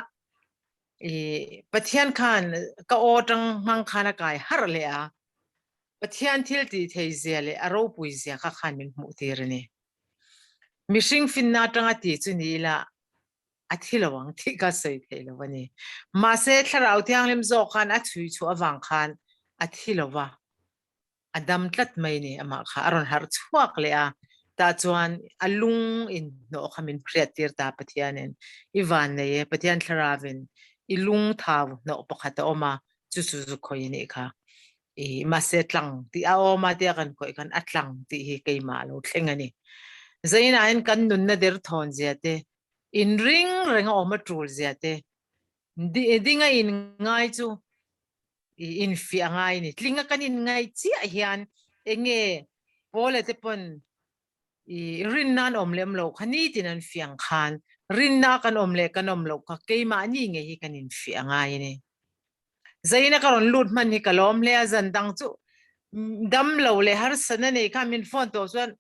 pathian khan ka otang mang khana kai har le a pathian thil ti thei zele a ro pui zia kha khan min mu tir ni mi hring fin na tanga ti chu ni la athilawang thi ka sei theilawani ma se tharau thiang lim zo khan a chui chu awang khan athilawa adam tlat mai ni ama kha aron har chuak le a ta chuan alung in no khamin phriatir ta pathianen iwan nei pathian tharawin ilung thaw no pakhata oma chu chu khoi ni kha ma se tlang ti a oma te kan khoi kan atlang ti hi keima lo thlengani zaina in kan nun na der thon ziate in ring renga oma trul ziate dinga in ngai chu in fi angai ni tlinga kan in ngai chi a hian enge pole te pon rin nan omlem lo khani tin an fiang khan rin na kan omle kan omlo ka keima ni nge hi kan in fi angai ni zaina karon lut man ni kalom le azan dang chu dam lo le har sana nei ka min phone to chuan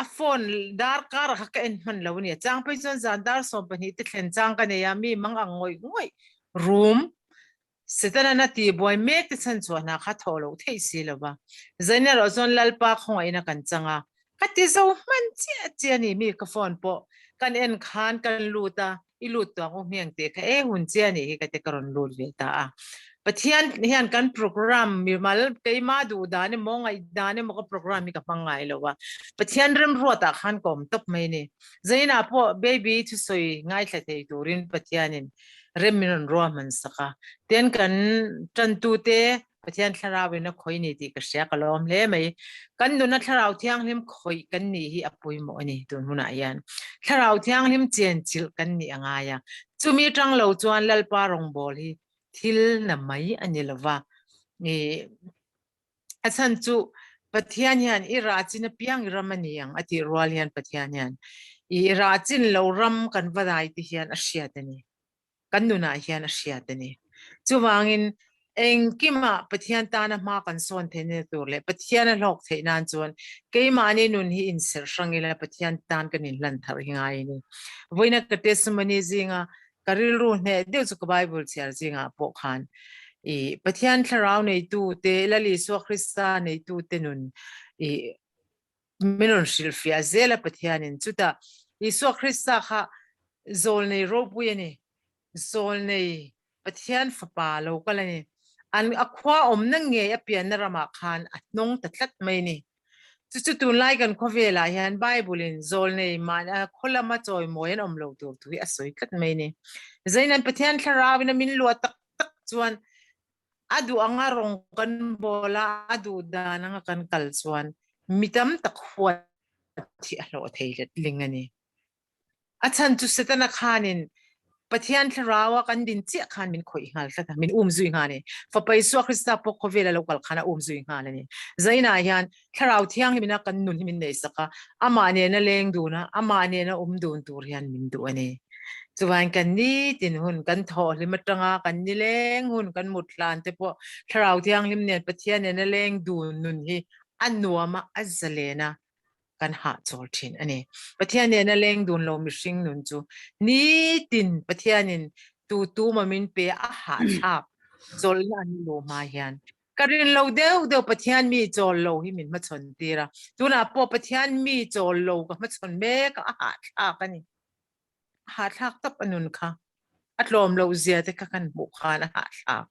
a phone dar kar ha ka en man lo ni chang pe chon zan dar som pa ni te thlen chang ka ne ya mi mang angoi ngoi room setana na ti boy mek te chan chu na kha tholo thei si lo ba zaina ro zon lalpa khoi na kan changa ka ti zo man chi ani mi ka phone po kan en khan kan luta I lut to ko miang te ka hun chi ani ka te karon lut ve ta a pathian hian kan program mi mal keima du da ne mong ai da ne mo program mi ka pangai lo wa pathian rem rota khan kom top mai ni zaina po baby chu soi ngai thla te turin pathianin rem min ro man saka ten kan tan tu te pathian tharawi na khoi ni ti ka sia kalom le mai kan nu na tharau thiang lim khoi kan ni hi apui mo ani tun huna yan tharau thiang lim chen chil kan ni anga ya chumi tang lo chuan lalpa rong bol hi thil na mai ani lova ni asan chu pathian hian I ra chin piang ramani yang ati rual hian pathian hian I ra chin lo ram kan vadai ti hian a hria tani kan nu na hian a hria tani chuwangin eng kima pathian ta na ma kan son thene tur le pathian a lok theinan chuan keima ni nun hi in ser rangila pathian tan kan in lan thar hingai ni voina ka testimony zinga karil ru ne deu chu bible chiar zinga po khan pathian tharau nei tu te lali so krista nei tu te nun menon silfia zela pathianin chuta so krista kha zol nei ROPUI ani zol nei pathian fapa lo kalani an akhwa om na nge ya pian na rama khan atnong tatlat mai ni chu tu lai kan khovela hian bible in zol nei man khola ma choi moyen om lo tu hi asoi kat mai ni zainan pathian tharawina min lo tak tak chuan adu anga rong kan bola adu dananga kan kal chuan mitam tak huat thi alo theilet lingani achan chu setana khanin pathian tharawa kan din chia khan min khoi ngal ta min zui nga ne fa paiswa krista po khovela lokal khana zui nga ne zaina hian tharau thiang himina kan nun himin nei saka ama ne na leng du na ama ne na dun tur hian min du ani chuan kan ni tin hun kan tho limatanga kan ni leng hun kan mutlan te po tharau thiang lim ne pathian ne na leng du nun hi anuama azalena kan ha chol thin ani pathian ne na leng dun lo mi hring nun chu ni tin pathianin tu mamin pe a ha thap chol na ni lo ma hian karin lo deu pathian mi chol lo hi min ma chon tira tuna po pathian mi chol lo ka ma chon me ka ha thak ani ha thak tap anun kha atlom lo zia te ka kan bu khana ha thak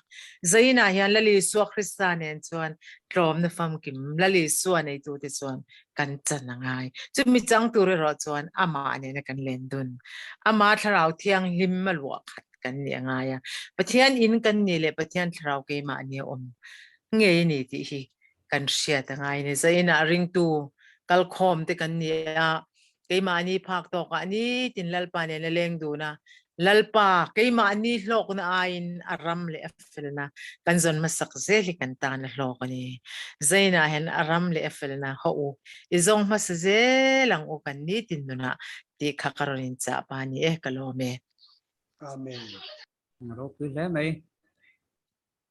zaina hian lali suwa kristan en chuan tlom na fam kim lali suwa nei tu te chuan kan chan ngai chu mi chang tu ro chuan ama ne na kan len dun ama tharau thiang lim ma lo khat kan ni anga ya pathian in kan ni le pathian tharau ke ma ni om nge ni ti hi kan sia ta ngai ne zaina ring tu kal khom te kan ni ya ke ma ni phak to ka ni tin lalpa ne na leng du na lalpa ke ma ni hlok na ain aram le afilna kan zon masak zeli kan ta na hlok ni zaina hen aram le afilna ho u izong mas zelang u kan ni tin na ti khakaronin cha pa ni kalome Amen. ROPUI le mai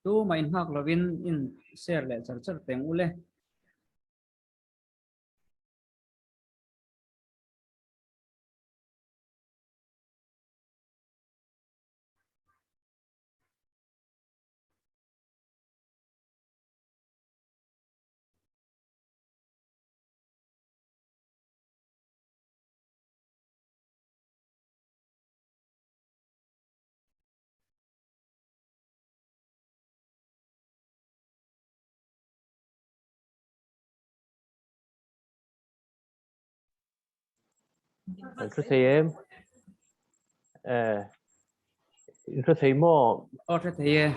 tu mai hak lovin in share le char teng ule Thưa thầy em, thưa thầy mò, o the thie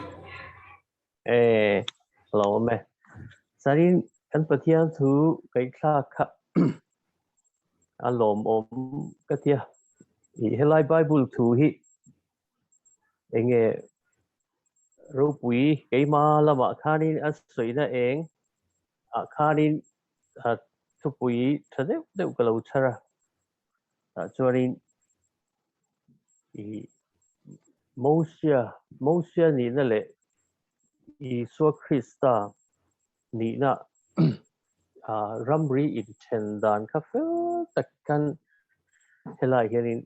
LAWM, sarin kan pathian thu cái kha kha LAWM cái tia, helai Bible thu hi, enge ROPUI cái ma lama khanin asoi na eng, khanin thupui thadeu deu kalau chara, chuanin Mosia ni na le Isua Krista ni na ramri in chendan ka fel takkan helai hianin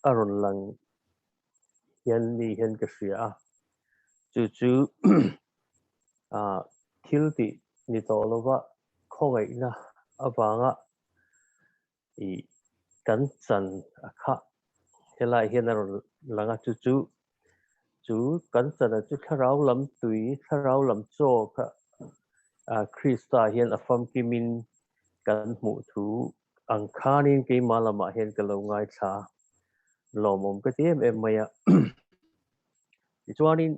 aron lang hian ni hian ka hria chu thilti ni tawlova khongai na awanga I kan chan akha helai hian aron langa chu kan chan chu tharau lam tui tharau lam chaw kha Krista hian afam kimin kan hmu thu ang khanin ke malama hian ka lo ngai tha lomom ka tem em maya chuanin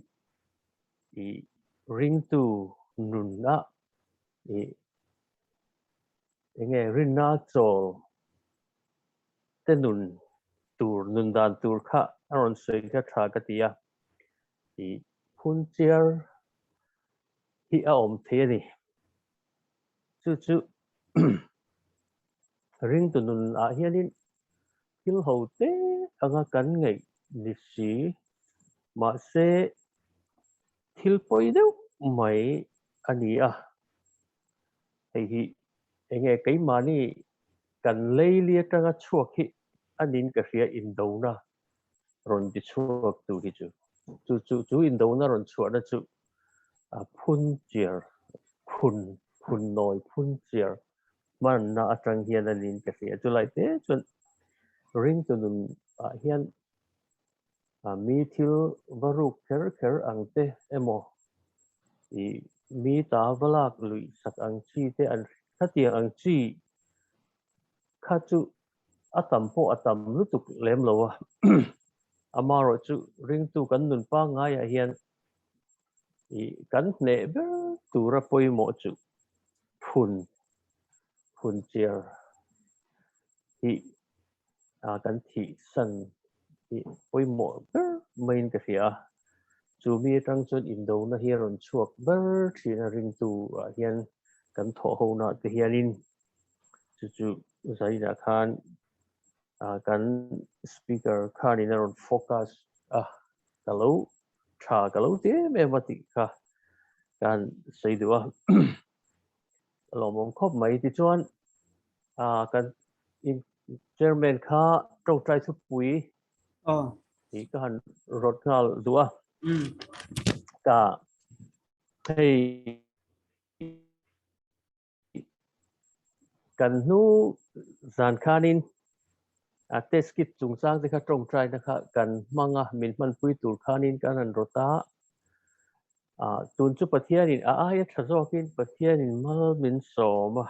I ring tu nun na enge rin na chol te nun tur nun dan tur kha aron sei ka tha ka tia phun chiar hi a om the ni chu ring tu nun a hianin hil ho te anga kan ngai ni si ma se thil poi deuh mai ani a hei hi enge cái mà ni kan lei lia tanga chuak hi anin ka hria in do na ron ti chuak tu hi chu in do na ron chuak na chu phun chiar phun noi phun chiar man na atang hian anin ka hria chu lai te chun ring tu nun hian mi thil varuk kher ang te emo mi ta valak lui sak ang chi te an khatiang ang chi kha chu atam po atam lutuk lem lo a amaro chu ring tu kan nun pa ngai a hian kan ne ber tura poi mo chu phun chiar hi kan thi san oi mo main ka sia chu mi tang chun indo na hi ron chuak ber thina ring tu hian kan tho ho na te hianin chu zai da khan kan speaker khan in ron focus kalau tha kalau te me mati kha kan sei dua lo mong khop mai ti chuan kan in chairman kha tro trai thu pui thì kan rot ngal dua ka hei kan nu zan khanin test kit chung sang te kha trong trai na kha kan manga min man pui tur khanin kan an rota tun chu pathian in ya thazokin pathian in mal min soma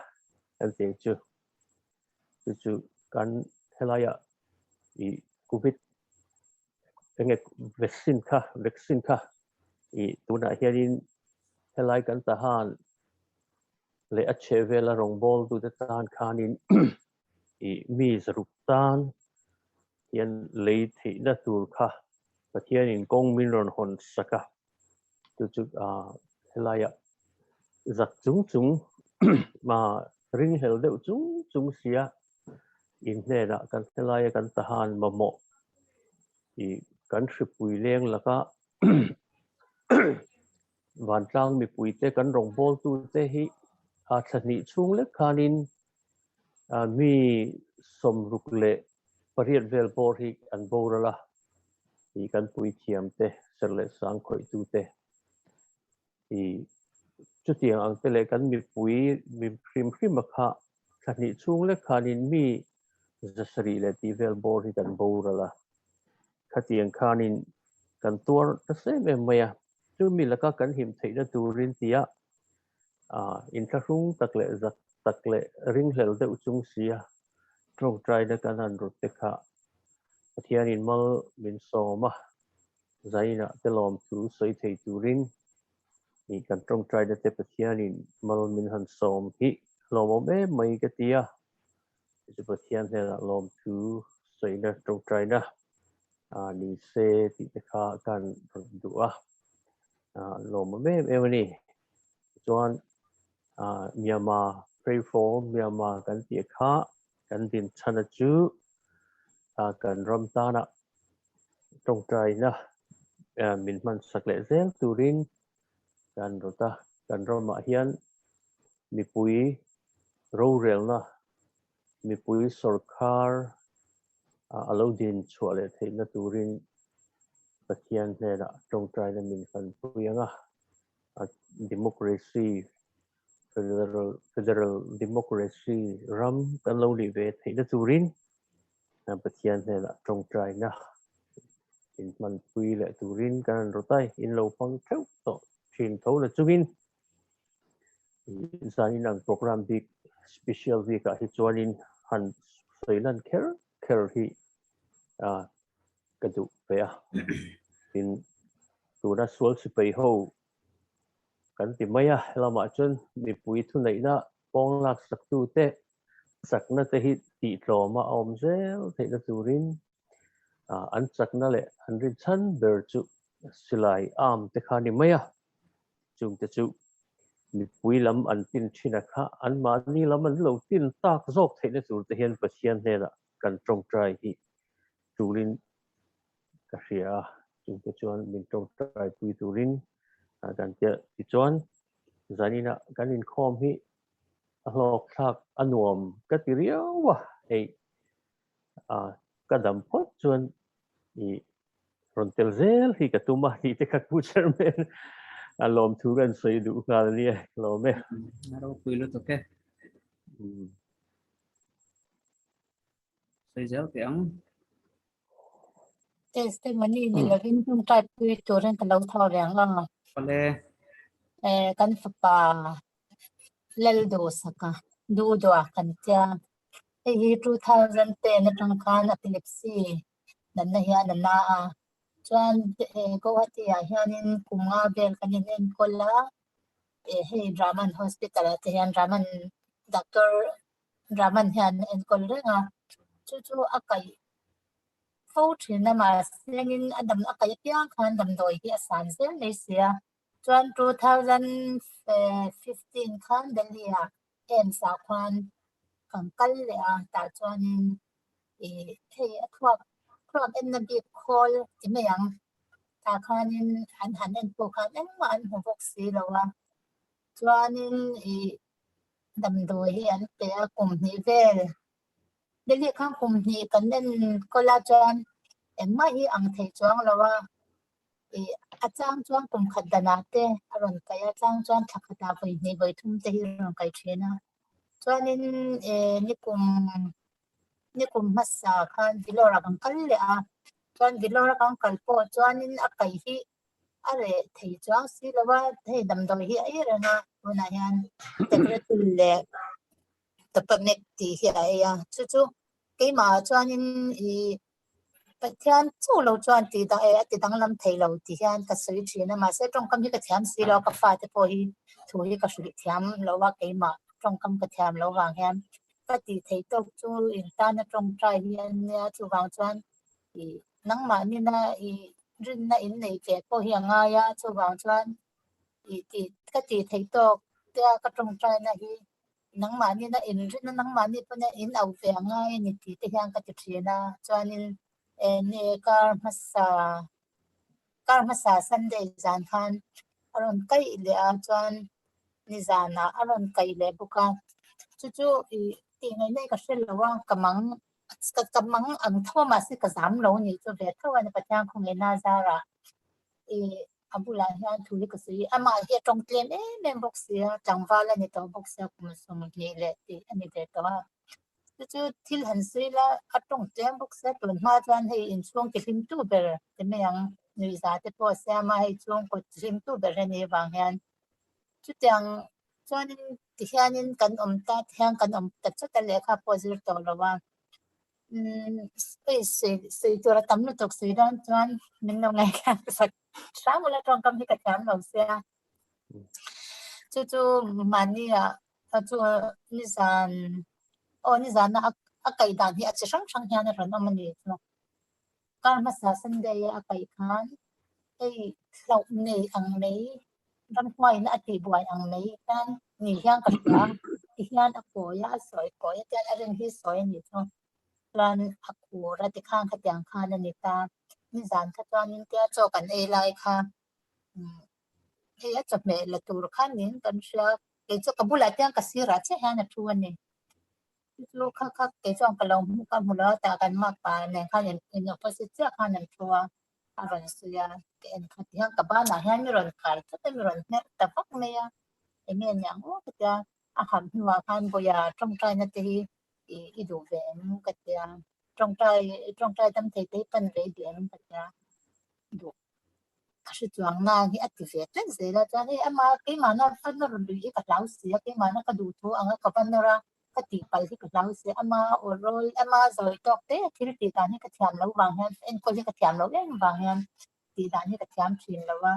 kan te chu kan helaya I covidenge vaccine kha I tuna hianin helai kan tahan le a chevela rong bol tu te tan khanin I mi zaruk tan hian lei thi na tur kha pathian in kong min ron hon saka chu helaya zak chung ma ring hel deuh chung sia in hne na kan helaya kan tahan mamo I kan hripui leng laka van tlang mi pui te kan rong bol tu te hi thani chung le khanin mi som ruk le pariat vel bor hi an borala I kan pui thiam te serle sang khoi tu te I chu tiang ang te le kan mi pui mi khrim kha thani chung le khanin mi zasari le ti vel bor hi kan borala khatiang khanin kan tur ta se me maya chu mi laka kan him theina turin tia in tharung takle zak takle ring hlel deuh chung sia trong trai na kan an rut te kha pathian in mal min soma zaina te lom tu soi thei turin I kan trong trai na te pathian in mal min han som hi lom me mai ka tia chu pathian he lom tu soi na trong trai na ni se ti te kha kan dua lom me ni chuan Myanmar pray for Myanmar kan ti kha kan din chana chu kan ram ta na trong trai na min man sakle zel turin kan rota kan ram hian mi pui ro rel na mi pui sarkar alo din chuale theina turin pathian hne na trong trai na min kan puianga democracy federal democracy ram kan lo li ve theina turin pathian hne na trong trai na in man pui le turin kan rotai in lo pang theu to thin tho la chungin zanin ang program big special week hi chuanin han soilan kher hi kadu pe in tuna sual sipai ho kan ti maya lama chun mi pui thu nei na pong lak sak tu te sakna te hi ti tloma om zel theina turin an sakna le an rin chan ber chu silai am te khani maya chung te chu mi pui lam an tin thina kha an ma ni lam an lo tin tak zok theina tur te hian pathian hne la kan trong trai hi turin ka ria chung te chuan min trong trai pui turin kan te ti chuan zanina kan in khom hi a hlok thak anuam ka ti riawa ei kadam phot chuan I ron tel zel hi ka tuma hi te kha pu chairman lom thu kan sei du ngal ni lo me ROPUI lu to ke sei zel tiang testimony ni lovin tung type pui turin kan lo tho reng la pale kan fa lel do saka du do kan tia hi 2010 na tang khan epilepsy nan na hian na chuan ko hatia hianin kunga bel kanin en kola he Raman hospital te hian Raman doctor Raman hian en kol renga chu akai phô chuyện mà nên đầm ở cái tiếng khan đầm đồi kia sản xuất này xia chuan 2015 khan đến lia em sao khan còn cân lệ ta chuan thì thuộc em là bị call thì mấy ang ta khan han em phụ khan em mà anh không phục gì đâu chuan đầm đồi hiện để cùng đi về để việc khang cùng đi cần nên collagen em mà hi ang thei chuang lawa achang chuang kum khadana te aron kaya chang chuan thakata voi ni voi thum te hi ron kai thena chuanin nikum massa khan vilora kan kal le chuan vilora kan kal po chuanin a kai hi are thei chuang si lawa thei dam dam hi ai rana una hian secretary le tapanek ti hi ai chu cái mà cho nên pathian chu lo chuan ti dang lam thei lo ti hian ka sui thina ma se tong kam hi ka thiam si lo ka fa te po hi thu hi ka sui thiam lo wa ke ma tong kam ka thiam lo wang hian ka ti thei tok chu in ta na tong trai hian ya chu wang chuan nang ma ni na rin na in nei ke po hi anga ya chu wang chuan ti ka ti thei tok te ka tong trai na hi nang ma ni na in rin na nang ma ni po na in au ve anga ni ti te hian ka ti thina chuanin ne kar masa Sunday zan khan aron kai le chuan ni zana aron kai le buka chu ti ngai nei ka sel lawa kamang ang thoma si ka zam lo ni chu ve thawa ni patang khong na zara abula hian thuli ka si ama hi tong tlen men box ya changwala ni to box ya kum sum ni le ti ani ve to chu thil han sui la atong tlem box ya tun ma chuan hei in chuang ki hlim tu ber te me yang nui za te po se ma hei chuang ko hlim tu ber ni wang hian chu tiang chuan ti hianin kan ta thiang kan ta chu ta le kha pozir to lawa sei tu ra tam nu tok sei dan chuan min no ngai ka sak samula tong kam hi ka thiam lo se chu mani chu ni zan na akai dan hi achi sang hian ran amani chu kar ma sa Sunday akai khan lau nei ang nei ram hwai na ati buai ang nei kan ni hian ka ta ti hian a ko ya soi ko ya tan aring hi soi ni chu plan aku ra ti khang kha tyang khan ani ta ni zan kha chuan nin tia cho kan ei lai kha a chap me la tur khan nin kan sha ke cho kabula tyang ka sira che han a thu ani chu kha ke chong ka lo mu ka mu la ta kan ma pa ne khan in opposite che khan an thua aron suya ke en kha tyang ka ba na han mi ron kai ta mi ron ne ta fak me ya enge nyang o ka a ham huwa khan boya trong trai na te hi du ve mu ka tia trong trai tam thei te pan ve di an ka tia du ka shi chuang na hi active ten se la cha ni ama ke ma na fan na ron du ka lau si ke ma na ka du thu anga ka pan na ra ka ti pal hi ka lau si ama orol ama zoi tok te thil ti ta ni ka thiam lo wang han en ko hi ka thiam lo en wang han ti da ni ka thiam thin lo wa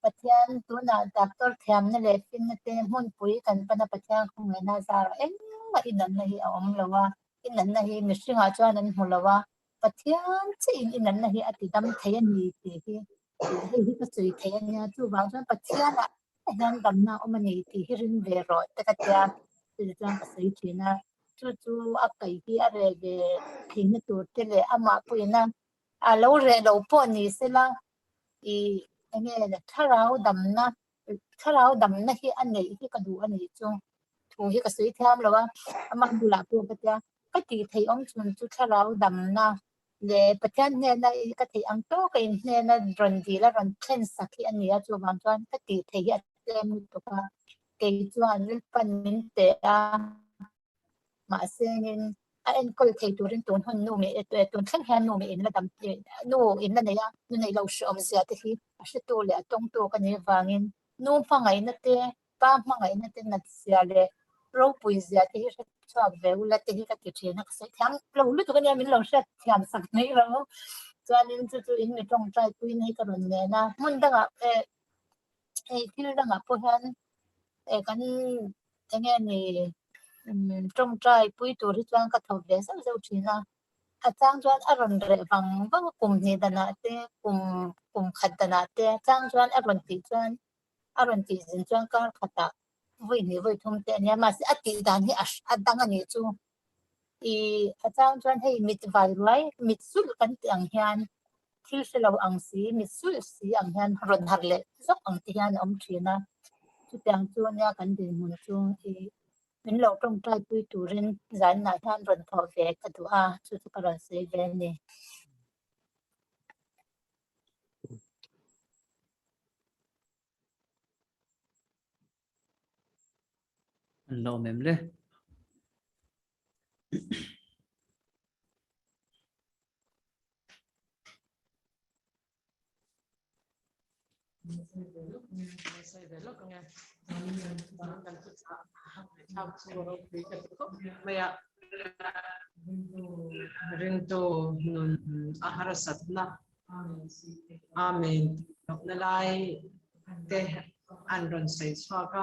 pathian tu na doctor thiam na le pin na te mun pui kan pana pathian khong na za en ma inan na hi om lawa inan na hi misringa chuan an hulawa pathian chi inan na hi ati dam thayan ni ti hi ka chui thayan ya chu wa chuan pathian a hian dam na omani ti hi rin ve ro ta ka tia ti chuan ka sei thina chu a kai hi a re ve thing na tur te le ama puina a lo re lo po ni se la enge la tharau dam na hi anei hi ka du ani chu thu hi ka sui thiam lawa ama bula pu patia ka ti thei ong chun chu tharau dam na le pathian ne na ka thei ang to ka in ne na ron di la ron tlen sakhi ani a chu wang chuan ka ti thei a tlem to ka ke chuan rin pan min te a ma sengin a en kol thei turin tun hon nu me tun khan han nu me in la dam nu in la ne ya nu nei lo shom sia te hi a shi to le tong to ka ne wangin nu fa ngai na te pa ma ngai na te na sia le ROPUI sia te hi cha ve u la te hi ka ti thina ka sai tham lo lu to ka ne min lo sha thiam sak nei lo chuanin chu in mi tong trai pui nei ka ron ne na mun danga thil danga po han kan enge ni trong trai pui tur hi chuan ka thau ve sa zo thina อาจารย์ชวนอรุณเรวังว่ากลุ่มนี้ดนาเตกลุ่มขัดดนาเตอาจารย์ชวนอรุณตีสินชวนก็ขัดตะวิ่งนี่วิ่งทุ่มเตเนี่ยมาสิอติดานี่อัดดังอันนี้จูอีอาจารย์ชวนให้มิดไว้ไว้มิดสุดกันเตียงเฮียนที่เราอังสีมิดสุดสีอังเฮียนรนหัดเล็กซอกอังเทียนอมทีนะจุดยังจูเนี่ยกันเดินมุนจูอีmình lâu trong trai bùi tù rin giải nải than rần thọ về cả tù chú cả rần sẽ về nè. LAWM em le. Rinto nun aharasat na amen nalai te anron sai swaka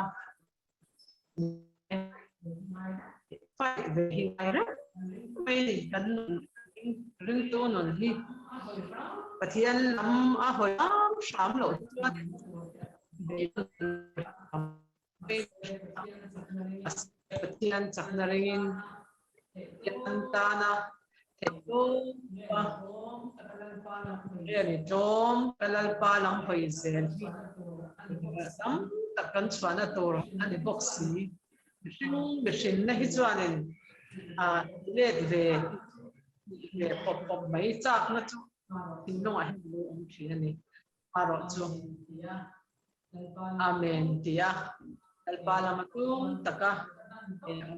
fai de hinara mai kan rinto nun hi pathian lam a hoyam sham lo pathian chaknaringin yantana Jom LALPA lang hoisen. Sam takkan swana tor ani boxi. Machine na hitwanin. Let the pop mai chak na chu. Tinong a hello ang chini. Paro chu. Amen tia. LALPA lang matung taka.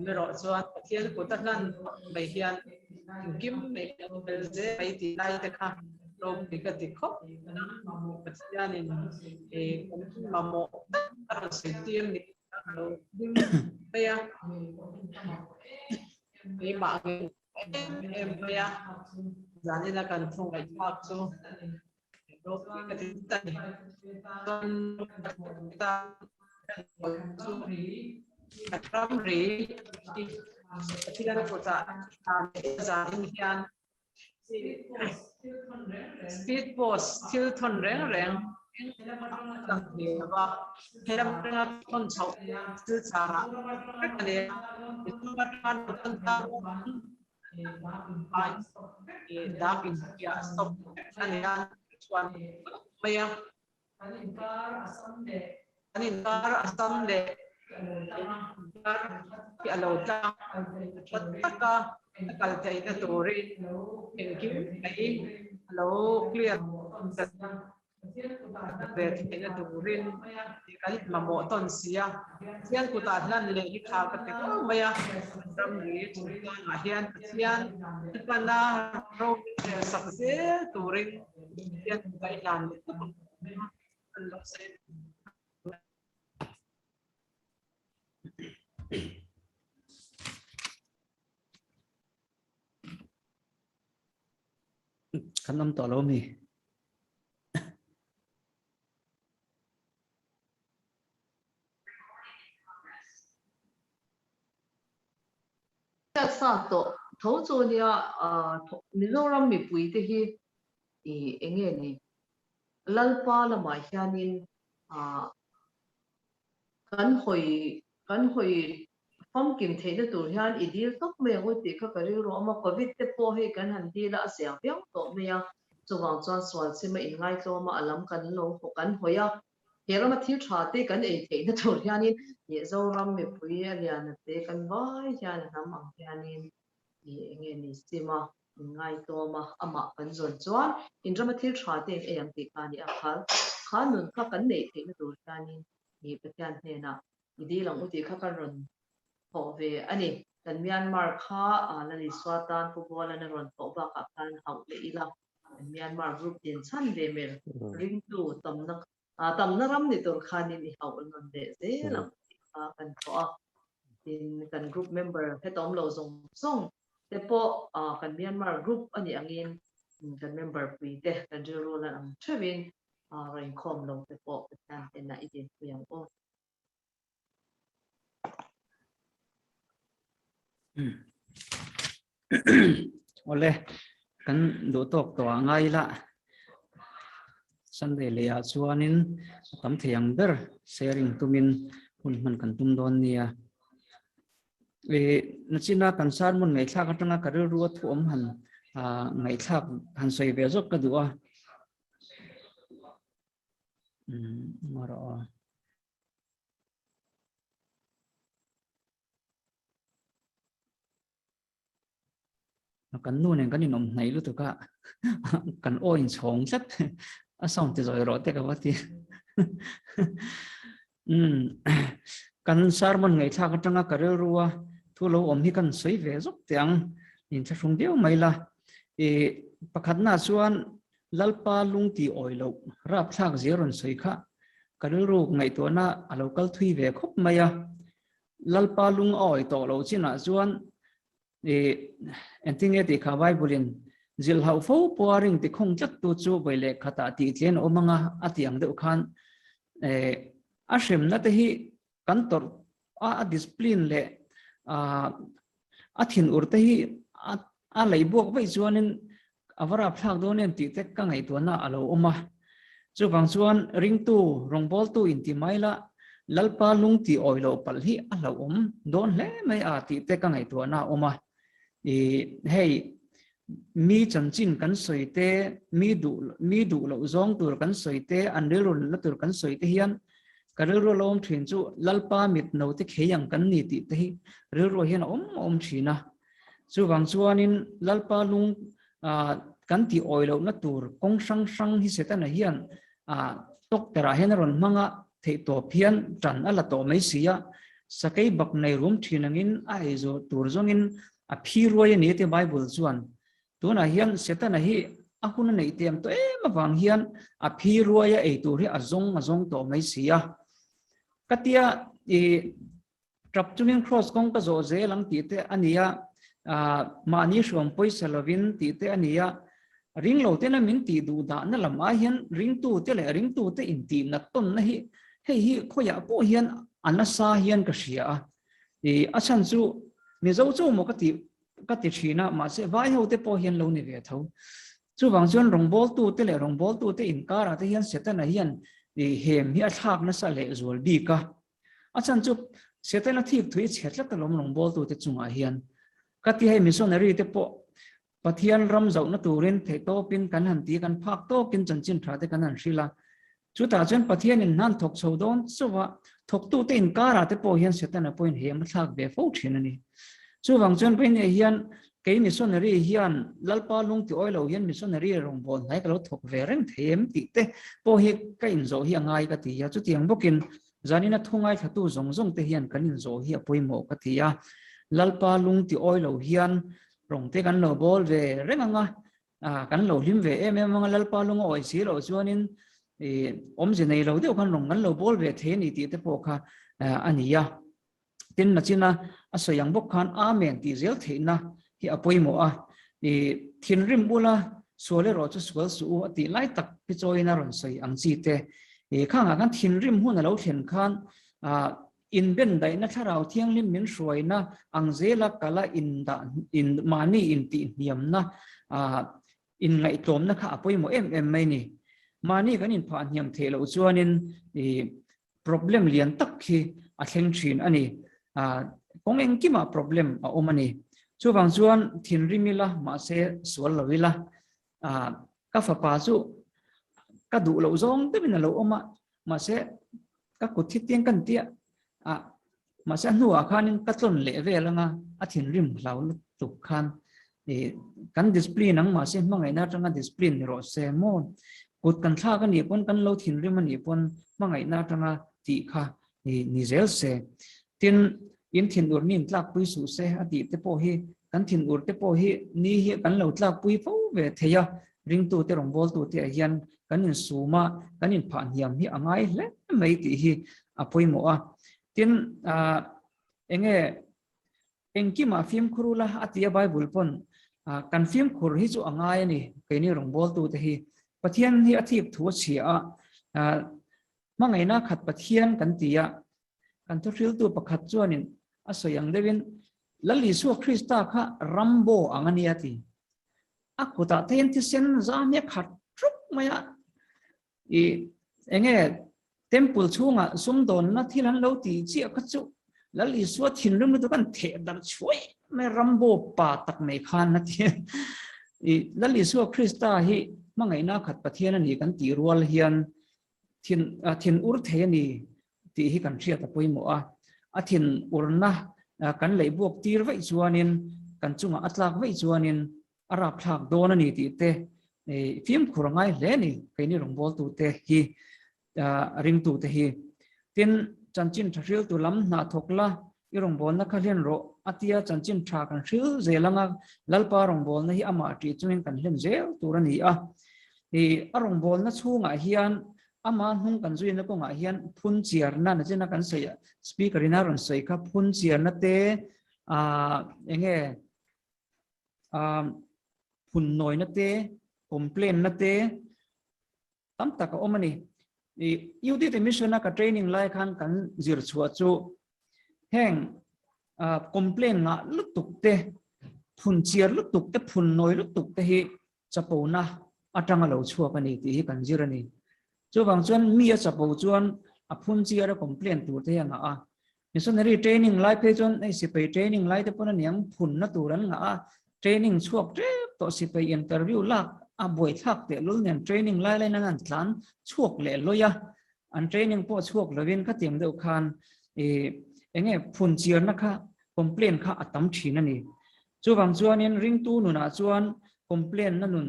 Mero chuan pathian ko taknan mai hian kim mai belze mai ti lai te kha rom ti ka ti kho pathian in mamo ar se tiem ni lo dim ya ni ma em ya zani na kan thong ai phak chu ro ti ka ti ta ni ta Ramri tidak kota zahin hian speed post Tilton reng tak dewa helam dengan konsau secara kali itu kan tentang dak ya stop anian cuan maya anintar asam de ki alota pataka kaltai na tori enkim ai alo clear bet ina turin kalit mamo ton sia sian kutadlan le ikha kate ko maya ram ri chuta ahian sian pana ro sakse turin sian kai lan Allah se Kanam to LAWM hi. sa to tho chu nia Mizoram mi pui te hi enge ni lalpa la ma hianin kan hoi phong kim the na tur hian idil tok me ngoi ti kha kari ro ma covid te po he kan han ti la sia pyang to me ya chuwang chuan swal si ma in ngai to ma alam kan lo ho kan hoya herama thil tha te kan ei the na tur hianin ye zo ram me pui ya lian te kan vai hian nam ang hianin nge ni sima ngai to ma ama kan zon chuan in rama thil tha te em ti ka ni a khal nun kha kan nei the na tur hianin ni pathian he na idi lang uti kha kan ron ho ve ani kan Myanmar kha lali swatan football an ron ho ba ka kan hau le ila Myanmar group tin chan ve mer ring tu tamna ram ni tur khani ni hau non de ze lang kan ko tin kan group member he tom lo song te po kan Myanmar group ani angin kan member pui te kan juro la ang chewin rain khom lo te po tan te na idin puyang o ole kan do tok to ngai la Sunday le a chuanin tam thiang ber sharing tumin hun man kan tum don nia e nachina kan sar mun ngai thla ka tanga ka ru thu om han ngai thla han soi ve jok ka duwa maro kan nu nen kan in om nei lu tu ka kan o in chong chat a song te zoi ro te ka wati kan sar mun ngai thla ka tanga ka ru ruwa thu lo om hi kan soi ve jok tiang in cha sung deu mai la e pakhat na chuan lalpa lung ti oi lo rap thak zeron soi kha ka ru ngai to na a local thui ve khop maya lalpa lung oi to lo china chuan entinge ti kha Bible zil hau fo poaring ti khong chat tu chu boile khata ti tlen omanga atiang de khan a shem na te hi kantor a discipline le a thin ur te hi a leibok vai chuanin avara phak do nen ti te ka ngai to na alo oma chu bang chuan ring tu rongbol tu in ti maila lalpa lung ti oilo pal hi alo om don le mai a ti te ka ngai to na oma hey mi chanchin kan soite mi du lo zong tur kan soite andelun la tur kan soite hian karero lom thin chu lalpa mit no te kheyang kan ni ti te hi rero hian om thina chu wang chuanin lalpa lung kan ti oilo na tur kong sang hi setana hian tok tera hen ron manga thei to phian tran ala to mai sia sakai bak nei rum thinangin ai zo tur zongin a phiruai ni te Bible chuan tuna hian setana hi akuna nei tem to ma wang hian a phiruai a ei tur hi azong to mai sia katia trap chumin cross kong ka zo ze lang ti te ania mani shom poi salovin ti te ania ring lo te na min ti du da na lama hian ring tu te le ring tu te in ti na ton na hi hi khoya po hian anasa hian ka sia achan chu ni zo chu mo ka ti thina ma se vai ho te po hian lo ni ve tho chu wang chuan rongbol tu te le rongbol tu te in kara te hian setana hian hem hi a thak na sa le zol bi ka achan chu setana thik thui chetla ta lom rongbol tu te chunga hian kati hai missionary te po pathian ram zau na turin thei to pin kan han ti kan phak to kin chanchin thra te kan han sila chu ta chen pathian in nan thok chodon chuwa thok tu te in kara te po hian setana point hem thak be fo thin ani chu wang chen pin hian ke missionary hian lalpa lung ti oilo hian missionary rong bon hai ka lo thok ve reng them ti te po hi ka in zo hi angai ka ti ya chu tiang bokin zanina thungai thatu zong te hian kan in zo hi poimo ka ti ya lalpa lung ti oilo hian rong te kan lo bol ve renganga kan lo lim ve em anga lalpa lung oi si lo chuanin om je nei lo de kan rong kan lo bol ve the ni ti te po kha ania tin na china asoyang bok khan amen ti zel theina hi apoimo a thin rim bula sole ro chu sual su ati lai tak pi choina ron soi ang chi te khanga kan thin rim hun lo thlen khan in ben dai na tharau thiang lim min hruaina ang zela kala in mani in ti niam na in ngai tom na kha apoimo em mai ni mani kan in pha niam thelo chuanin problem lian tak khi a thleng thin ani kong engkima problem a omani chu wang chuan thin rimila ma se sual lovila ka fa pa chu ka du lo zong te bin lo oma ma se ka ku thi tiang kan tia ma se nuwa khanin ka tlon le ve langa a thin rim hlau tu khan kan discipline nang ma se mangai na tanga discipline ro se mo kut kan tha kan ni pon kan lo thin rim ani pon mangai na tanga ti kha ni zel se tin in thin ur nin tlak pui su se ati te po hi kan thin ur te po hi ni hi kan lo tlak pui fo ve theya ring tu te rong bol tu te hian kan in suma kan in phan hiam hi angai hle mai ti hi apoi mo a tin enge engki ma film khurula atia bible pon kan film khur hi chu angai ni ke ni rong bol tu te hi pathian hi athip thu chia mangai na khat pathian kan tia kan to thil tu pakhat chuanin asoyang devin lali su krista kha rambo angania ti aku ta thiên thi sen zam ya khat truk maya i enge temple chunga sumdon na thilan lo ti chi ka chu lali suwa thin rum tu kan the dar choi me rambo pa tak me khan na thi i lali suwa krista hi mangai na khat pathian ani kan ti rual hian thin ur the ani ti hi kan thria ta poimo a thin urna kan lei buak tir vai chuanin kan chunga atlak vai chuanin ara phlak don ani ti te phim khurangai le ni kaini rongbol tu te hi ring tu te hi tin chanchin thril tu lam na thokla i rongbol na khalian ro atia chanchin tha kan thil zelanga lalpa rongbol na hi ama ti chuin kan hlem zel turani a a rongbol na chunga hian ama hung kan zui na ko nga hian phun chiar na na chena kan sei speaker ina ron sei kha phun chiar na te enge phun noi na te complain na te tam tak ka omani UD the mission na ka training lai khan kan zir chua chu heng complain nga lutuk te phun chiar lutuk te phun noi lutuk te hi chapona atanga lo chua ka ni ti hi kan zirani chu bang chuan mi a chapo chuan a phun chiar a complain tur te nga a missionary training lai pe chuan ei sipai training lai te pon aniang phun na turan nga a training chuak tre to sipai interview lak a boi thak te lul nen training lai lai nangan tlan chuak le loya an training po chuak lovin ka tiang deuh khan enge phun chiar na kha complain kha atam thina ni chu bang chuan in ring tu nu na chuan complain na nun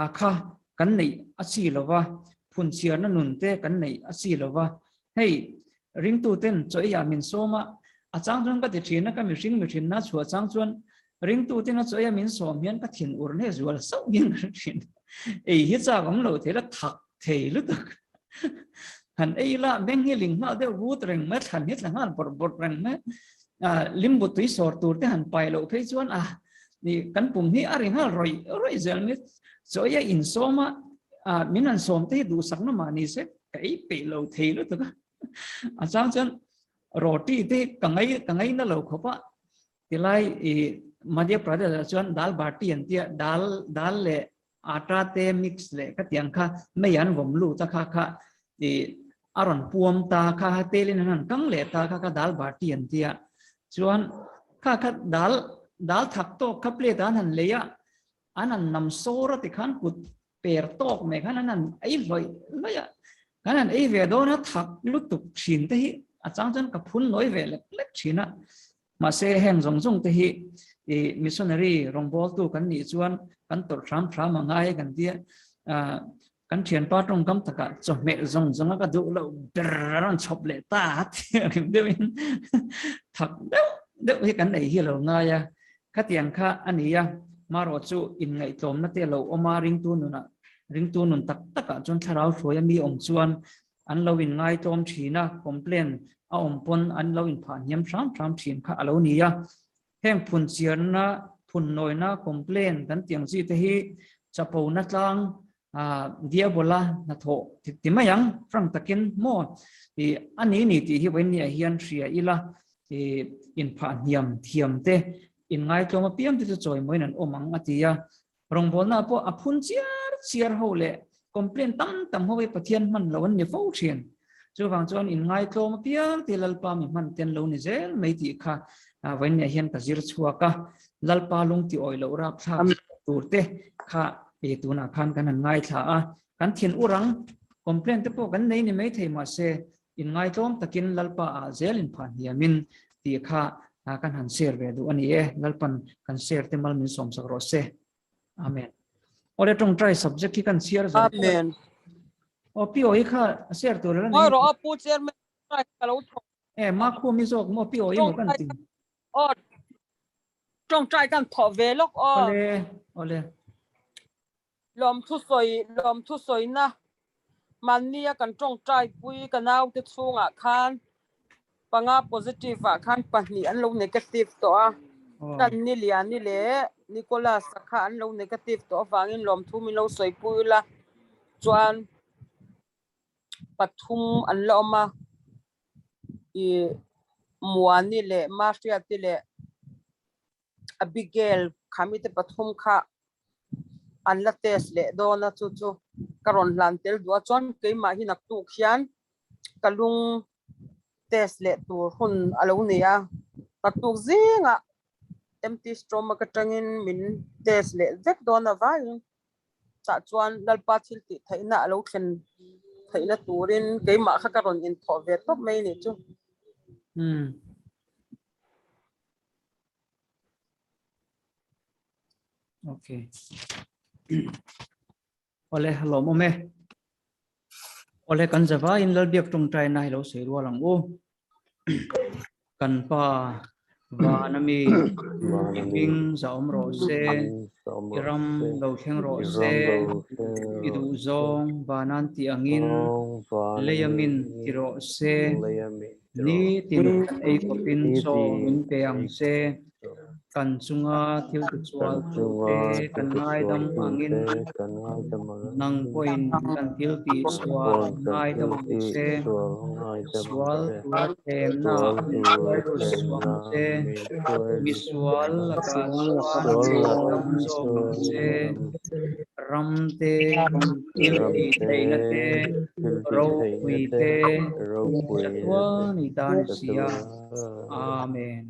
a kha kan nei a chi lova phun chiar na nun te kan nei a chi lova hei ring tu ten choi ya min soma a chang chuan ka ti thina ka mi ring na chua chang chuan ring tu ten a choi ya min som hian ka thin ur ne zual sau hin thin ei hi cha gom lo the la thak thei lu tak han ei la beng hi ling ma de wut reng ma than hit la han bor reng ma lim bu tui sor tur te han pai lo phei chuan ni kan pum hi ari ha roi zel mi choi ya in soma min an som te du sak na ma ni se kai pe lo thei lu tak a chang chuan roti te kangai na lo khopa tilai Madhya Pradesh chuan dal bati an tia dal le ata te mix le ka tiang kha meyan vom lu ta kha aron puam ta kha te lin han kang le ta kha dal bati an tia chuan kha dal thak to kha ple ta han le ya anan nam sora ti khan kut per tok me khan anan ai loi ya kanan ai ve do na thak lu tuk thin te hi a chang chan ka phun noi ve lek thina ma se heng zong zong te hi missionary rongbol tu kan ni chuan kan tor thram angai kan dia kan thian pa tong kam taka chome zong ka du lo ran chop le ta kim devin thak deuh hi kan nei hi lo nga ya khatiang kha ania maro chu in ngai tlom na te lo oma ring tu nun tak chon tharau hroya mi om chuan an lo in ngai tom thina complain a om pon an lo in phan hiam thram thin kha alo nia heng phun chiar na phun noi na complain kan tiang chi te hi chapo na tlang dia bola na tho ti mayang frang takin mo ani ni ti hi wen ni hian thria ila in phan hiam thiam te in ngai tloma piam ti choi moi nan omang atia rongbol na po a phun chiar ho le complain tam ho we pathian man lo an ni fo thian chu wang chuan in ngai tloma piam ti lalpa mi man ten lo ni zel mei ti kha wen ni hian ka zir chuaka lalpa lung ti oi lo ra phak turte kha tu na khan kan ngai tha kan thin urang complain te po kan nei ni mei thei ma se in ngai tlom takin lalpa a zel in phan hiamin ti kha kan han share ve du ani lalpan kan share te mal min som sak ro se amen ore tong try subject ki kan share za Amen. o pi oi kha share tu la Moi ni ro apu chairman try kalau ma khu mi zok mo pi oi mo kan ting o trong try kan tho ve lok o ole lom thu soi na mania kan trong try pui kanau te chunga khan panga positive khan pahni an lo negative to kan ni lian ni le Nicholas kha an lo negative to wangin lom thu mi lo soi pui la chuan pathum an lo ma muani le Maria ti le Abigail khamite pathum kha an la test le do na chu chu karon lan tel du chon ke ma hi nak tu khian kalung test le tur hun alo nia tak tu zinga empty stomach atangin min test le vek do na vai cha chuan lalpa thil ti thaina alo thlen thaina turin ke ma kha karon in tho ve tok mai ni chu Okay. Ole hello mome. Ole kan java in lal biak tung trai nai lo se ro lang o. Kan pa wa nami iping zaom ro se iram lo kheng ro se idu zong banan ti angin leyamin ti ro se ni tin ei kopin so min pe ang se kan chunga thil tu chual tu te kan ngai dam angin nang poin kan thil ti sual ngai dam tu se sual tu tem na sual tu suam se visual ka sual dam zo se ram te thil ti theina te ro pui te chatwa ni dan sia amen.